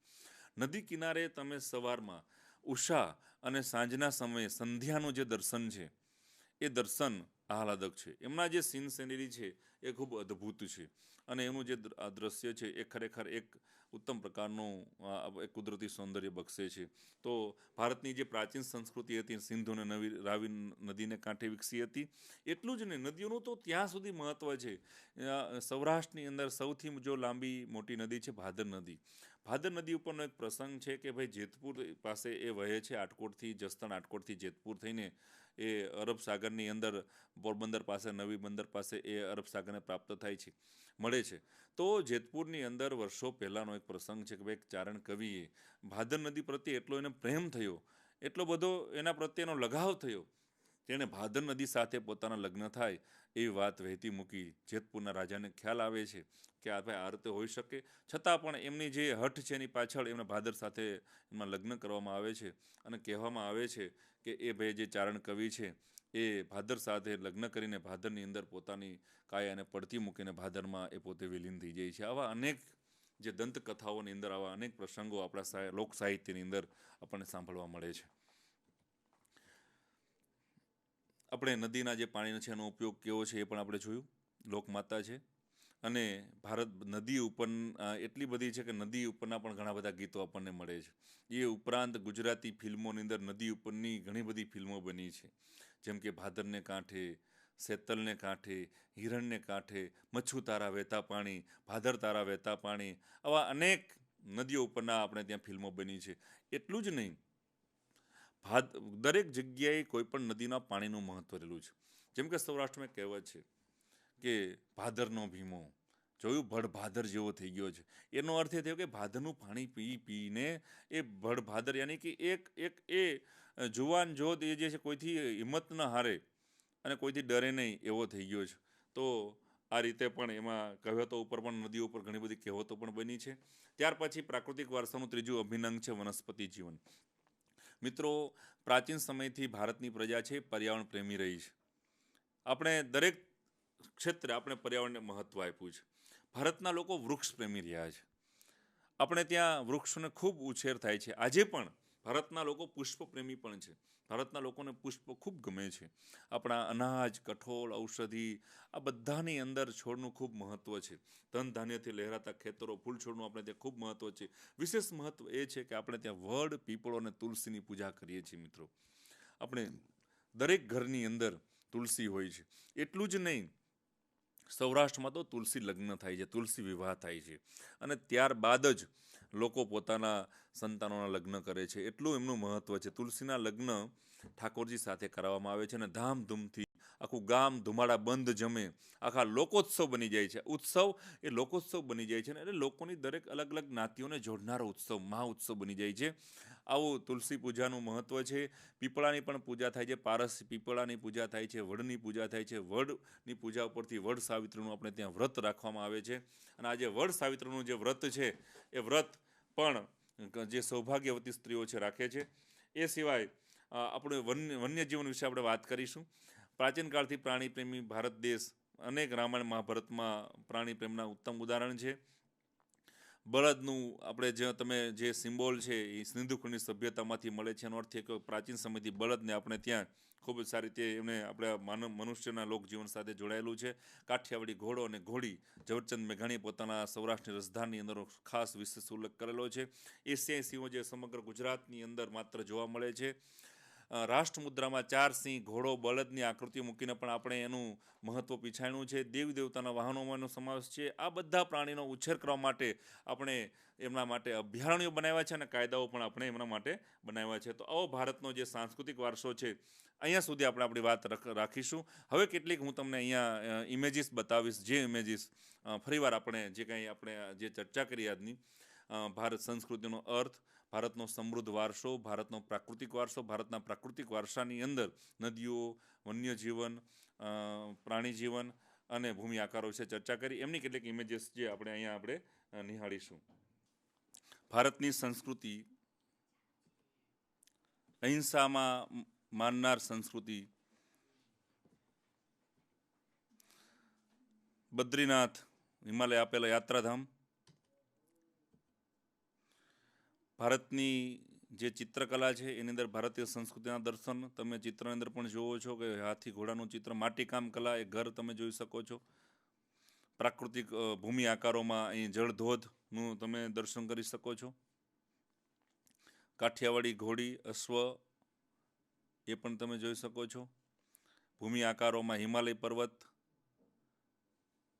નદી કિનારે તમે સવારમાં ઉષા અને સાંજના સમયે સંધ્યાનું જે દર્શન છે એ દર્શન આહલાદક છે. એમના જે સીન સિનેરી છે એ ખૂબ અદ્ભુત છે, અને એનું જે દ્રશ્ય છે એ ખરેખર એક ઉત્તમ પ્રકારનું એક કુદરતી સૌંદર્ય બક્ષે છે. તો ભારતની જે પ્રાચીન સંસ્કૃતિ હતી સિંધુ અને રાવી નદીને કાંઠે વિકસી હતી. એટલું જ નહીં, નદીઓનું તો ત્યાં સુધી મહત્વ છે. સૌરાષ્ટ્રની અંદર સૌથી જો લાંબી મોટી નદી છે ભાદર નદી. ભાદર નદી ઉપરનો એક પ્રસંગ છે કે ભાઈ જેતપુર પાસે એ વહે છે, આટકોટથી જેતપુર થઈને એ અરબ સાગરની અંદર પોરબંદર પાસે, નવી બંદર પાસે એ અરબ સાગરને પ્રાપ્ત મળે છે. તો જેતપુરની અંદર વર્ષો પહેલાંનો એક પ્રસંગ છે કે ભાઈ એક ચારણ કવિએ ભાદર નદી પ્રત્યે એટલો એને પ્રેમ થયો, એટલો બધો એના પ્રત્યેનો લગાવ થયો, તેણે ભાદર નદી સાથે પોતાના લગ્ન થાય એવી વાત વહેતી મૂકી. જેતપુરના રાજાને ખ્યાલ આવે છે કે આ રીતે હોઈ શકે, છતાં પણ એમની જે હઠ છે એની પાછળ એમના ભાદર સાથે એમાં લગ્ન કરવામાં આવે છે. અને કહેવામાં આવે છે કે એ ભાઈ જે ચારણ કવિ છે એ ભાદર સાથે લગ્ન કરીને ભાદરની અંદર પોતાની કાયાને પડતી મૂકીને ભાદરમાં એ પોતે વિલીન થઈ જાય છે. આવા અનેક જે દંતકથાઓની અંદર આવા અનેક પ્રસંગો આપણા લોક સાહિત્યની અંદર આપણને સાંભળવા મળે છે. આપણે નદીના જે પાણીનો છે એનો ઉપયોગ કેવો છે એ પણ આપણે જોયું. લોકમાતા છે, અને ભારત નદી ઉપર એટલી બધી છે કે નદી ઉપરના પણ ઘણા બધા ગીતો આપણને મળે છે. એ ઉપરાંત ગુજરાતી ફિલ્મોની અંદર નદી ઉપરની ઘણી બધી ફિલ્મો બની છે, જેમ કે ભાદરને કાંઠે, સેતલને કાંઠે, હિરણને કાંઠે, મચ્છુ તારા વહેતા પાણી, ભાદર તારા વહેતા પાણી, આવા અનેક નદીઓ ઉપરના આપણે ત્યાં ફિલ્મો બની છે. એટલું જ નહીં, દરેક જગ્યાએ કોઈ પણ નદીના પાણીનું મહત્વ રહેલું છે. જેમ કે સૌરાષ્ટ્રમાં કહેવત છે કે ભાદરનો ભીમો જોયું ભડભાદર જેવો થઈ ગયો છે. એનો અર્થ એ થયો કે ભાદરનું પાણી પીને એ ભડભાદર, યાની કે એક જુવાન જોત એ જે છે કોઈથી હિંમત ન હારે અને કોઈથી ડરે નહીં એવો થઈ ગયો છે. તો આ રીતે પણ એમાં કહેવતો ઉપર પણ, નદીઓ ઉપર ઘણી બધી કહેવતો પણ બની છે. ત્યાર પછી પ્રાકૃતિક વારસાનું ત્રીજું અભિનંગ છે વનસ્પતિ જીવન. મિત્રો, પ્રાચીન સમયથી ભારતની પ્રજા છે પર્યાવરણ પ્રેમી રહી છે. આપણે દરેક ક્ષેત્રે આપણે પર્યાવરણને મહત્વ આપ્યું છે. ભારતના લોકો વૃક્ષ પ્રેમી રહ્યા છે. આપણે ત્યાં વૃક્ષોને ખૂબ ઉછેર થાય છે. આજે પણ ભારતના લોકો પુષ્પ પ્રેમી પણ છે. ભારતના લોકોને પુષ્પ ખૂબ ગમે છે. આપણા અનાજ, કઠોળ, ઔષધિ, આ બધાની અંદર છોડનું ખૂબ મહત્વ છે. ધન ધાન્યથી લહેરાતા ખેતરો, ફૂલ છોડનું આપણે ત્યાં ખૂબ મહત્વ છે. વિશેષ મહત્વ એ છે કે આપણે ત્યાં વડ, પીપળો અને તુલસીની પૂજા કરીએ છીએ. મિત્રો, આપણે દરેક ઘરની અંદર તુલસી હોય છે. એટલું જ નહીં, સૌરાષ્ટ્રમાં તો તુલસી લગ્ન થાય છે, તુલસી વિવાહ થાય છે, અને ત્યારબાદ જ લોકો પોતાના સંતાનોના લગ્ન કરે છે. એટલું એમનું મહત્વ છે. તુલસીના લગ્ન ઠાકોરજી સાથે કરાવવામાં આવે છે, અને ધામધૂમથી આખું ગામ ધુમાડા બંધ જમે, આખા લોકોત્સવ બની જાય છે. ઉત્સવ એ લોકોત્સવ બની જાય છે, એટલે લોકોની દરેક અલગ અલગ જ્ઞાતિઓને જોડનારો ઉત્સવ, મહા ઉત્સવ બની જાય છે. આવું તુલસી પૂજાનું મહત્વ છે. પીપળાની પણ પૂજા થાય છે. પારસ પીપળાની પૂજા થાય છે. વડની પૂજા થાય છે. વડની પૂજા ઉપરથી વડ સાવિત્રીનું આપણે ત્યાં વ્રત રાખવામાં આવે છે. અને આ જે વડ સાવિત્રીનું જે વ્રત છે એ વ્રત પણ જે સૌભાગ્યવતી સ્ત્રીઓ છે રાખે છે. એ સિવાય આપણે વન્યજીવન વિશે આપણે વાત કરીશું. પ્રાચીન કાળથી પ્રાણી પ્રેમી ભારત દેશ અનેક રામાયણ મહાભારતમાં પ્રાણી પ્રેમના ઉત્તમ ઉદાહરણ છે. બળદનું આપણે તમે જે સિમ્બોલ છે એ સિંધુ ખંડની સભ્યતામાંથી મળે છે. એનો અર્થ એ કે પ્રાચીન સમયથી બળદને આપણે ત્યાં ખૂબ જ સારી રીતે એમને આપણે મનુષ્યના લોકજીવન સાથે જોડાયેલું છે. કાઠિયાવાડી ઘોડો અને ઘોડી ઝવેરચંદ મેઘાણીએ પોતાના સૌરાષ્ટ્રની રસધારની અંદર ખાસ વિશેષ ઉલ્લેખ કરેલો છે. એશિયાઈ સિંહો જે સમગ્ર ગુજરાતની અંદર માત્ર જોવા મળે છે. રાષ્ટ્રમુદ્રામાં 4 સિંહ, ઘોડો, બળદની આકૃતિ મૂકીને પણ આપણે એનું મહત્વ પીછાણ્યું છે. દેવી દેવતાના વાહનોમાં એનો સમાવેશ છે. આ બધા પ્રાણીનો ઉછેર કરવા માટે આપણે એમના માટે અભયારણ્યો બનાવ્યા છે અને કાયદાઓ પણ આપણે એમના માટે બનાવ્યા છે. તો આવો ભારતનો જે સાંસ્કૃતિક વારસો છે અહીંયા સુધી આપણે આપણી વાત રાખીશું. હવે કેટલીક હું તમને અહીંયા ઇમેજીસ બતાવીશ. જે ઇમેજીસ ફરીવાર આપણે જે કંઈ આપણે જે ચર્ચા કરી આજની ભારત સંસ્કૃતિનો અર્થ, ભારતનો સમૃદ્ધ વારસો, ભારતનો પ્રાકૃતિક વારસો, ભારતના પ્રાકૃતિક વારસાની અંદર નદીઓ, વન્યજીવન, પ્રાણી જીવન અને ભૂમિ આકારો વિશે ચર્ચા કરી. એમની કેટલીક ઇમેજીસ જે આપણે અહીંયા આપણે નિહાળીશું. ભારતની સંસ્કૃતિ અહિંસામાં માનનાર સંસ્કૃતિ, બદ્રીનાથ હિમાલય આપેલા યાત્રાધામ, ભારતની જે ચિત્રકલા છે એની અંદર ભારતીય સંસ્કૃતિના દર્શન તમે ચિત્રની અંદર પણ જોવો છો કે હાથી ઘોડાનું ચિત્ર, માટીકામ કલા, એ ઘર તમે જોઈ શકો છો. પ્રાકૃતિક ભૂમિ આકારોમાં અહીં જળધોધનું તમે દર્શન કરી શકો છો. કાઠિયાવાડી ઘોડી, અશ્વ એ પણ તમે જોઈ શકો છો. ભૂમિ આકારોમાં હિમાલય પર્વત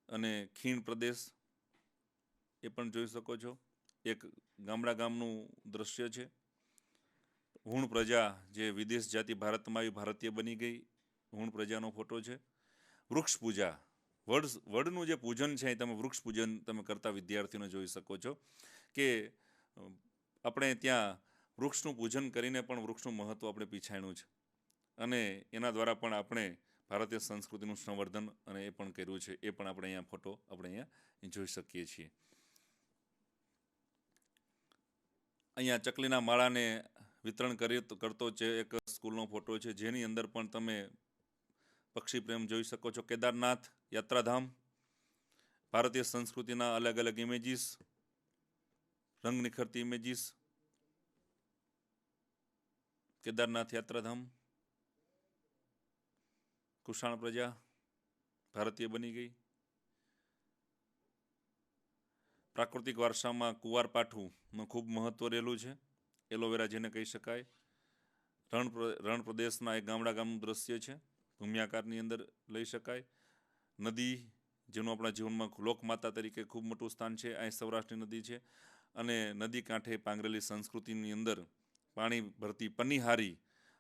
અને ખીણ પ્રદેશ એ પણ જોઈ શકો છો. એક ગામનું દ્રશ્ય છે. હુણ પ્રજા જે વિદેશ જાતિ ભારતમાં આવી ભારતીય બની ગઈ, હુણ પ્રજાનો ફોટો છે. વૃક્ષ પૂજા, વડનું જે પૂજન છે એ તમે વૃક્ષ પૂજન તમે કરતા વિદ્યાર્થીઓને જોઈ શકો છો કે આપણે ત્યાં વૃક્ષનું પૂજન કરીને પણ વૃક્ષનું મહત્ત્વ આપણે પીછાણ્યું છે અને એના દ્વારા પણ આપણે ભારતીય સંસ્કૃતિનું સંવર્ધન અને એ પણ કર્યું છે. એ પણ આપણે અહીંયા ફોટો આપણે અહીંયા જોઈ શકીએ છીએ. અહીંયા ચકલીના માળાને વિતરણ કરતો છે એક સ્કૂલનો ફોટો છે, જેની અંદર પણ તમે પક્ષી પ્રેમ જોઈ શકો છો. કેદારનાથ યાત્રાધામ, ભારતીય સંસ્કૃતિના અલગ અલગ ઇમેજીસ, રંગ નિખરતી ઇમેજીસ. કેદારનાથ યાત્રાધામ, કુષાણ પ્રજા ભારતીય બની ગઈ. પ્રાકૃતિક વારસામાં કુંવારપાઠુંનું ખૂબ મહત્વ રહેલું છે. એલોવેરા જેને કહી શકાય. રણ પ્રદેશના એક ગામનું દ્રશ્ય છે, ભૂમિયાકારની અંદર લઈ શકાય. નદી જેનું આપણા જીવનમાં લોકમાતા તરીકે ખૂબ મોટું સ્થાન છે, અહીં સૌરાષ્ટ્રની નદી છે. અને નદી કાંઠે પાંગરેલી સંસ્કૃતિની અંદર પાણી ભરતી પનિહારી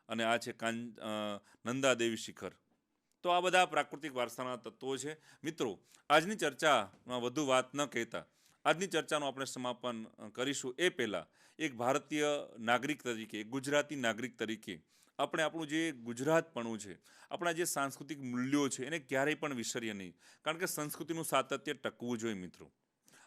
અને આ છે નંદાદેવી શિખર. તો આ બધા પ્રાકૃતિક વારસાના તત્વો છે. મિત્રો, આજની ચર્ચામાં વધુ વાત ન કહેતા આજની ચર્ચાનું આપણે સમાપન કરીશું એ પહેલાં એક ભારતીય નાગરિક તરીકે, એક ગુજરાતી નાગરિક તરીકે આપણે આપણું જે ગુજરાતપણું છે, આપણા જે સાંસ્કૃતિક મૂલ્યો છે એને ક્યારેય પણ વિસરીએ નહીં. કારણ કે સંસ્કૃતિનું સાતત્ય ટકવું જોઈએ. મિત્રો,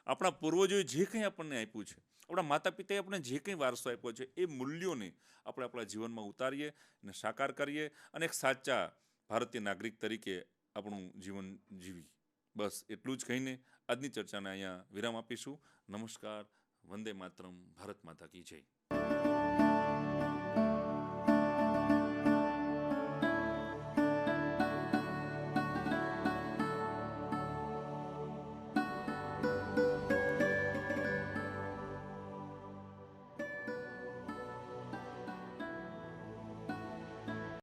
આપણા પૂર્વજોએ જે કંઈ આપણને આપ્યું છે, આપણા માતા પિતાએ આપણે જે કંઈ વારસો આપ્યો છે, એ મૂલ્યોને આપણે આપણા જીવનમાં ઉતારીએ અને સાકાર કરીએ અને એક સાચા ભારતીય નાગરિક તરીકે આપણું જીવન જીવી. બસ એટલું જ કહીને આજની ચર્ચાને અહીંયા વિરામ આપીશું. નમસ્કાર. વંદે માતરમ. ભારત માતા કી જય.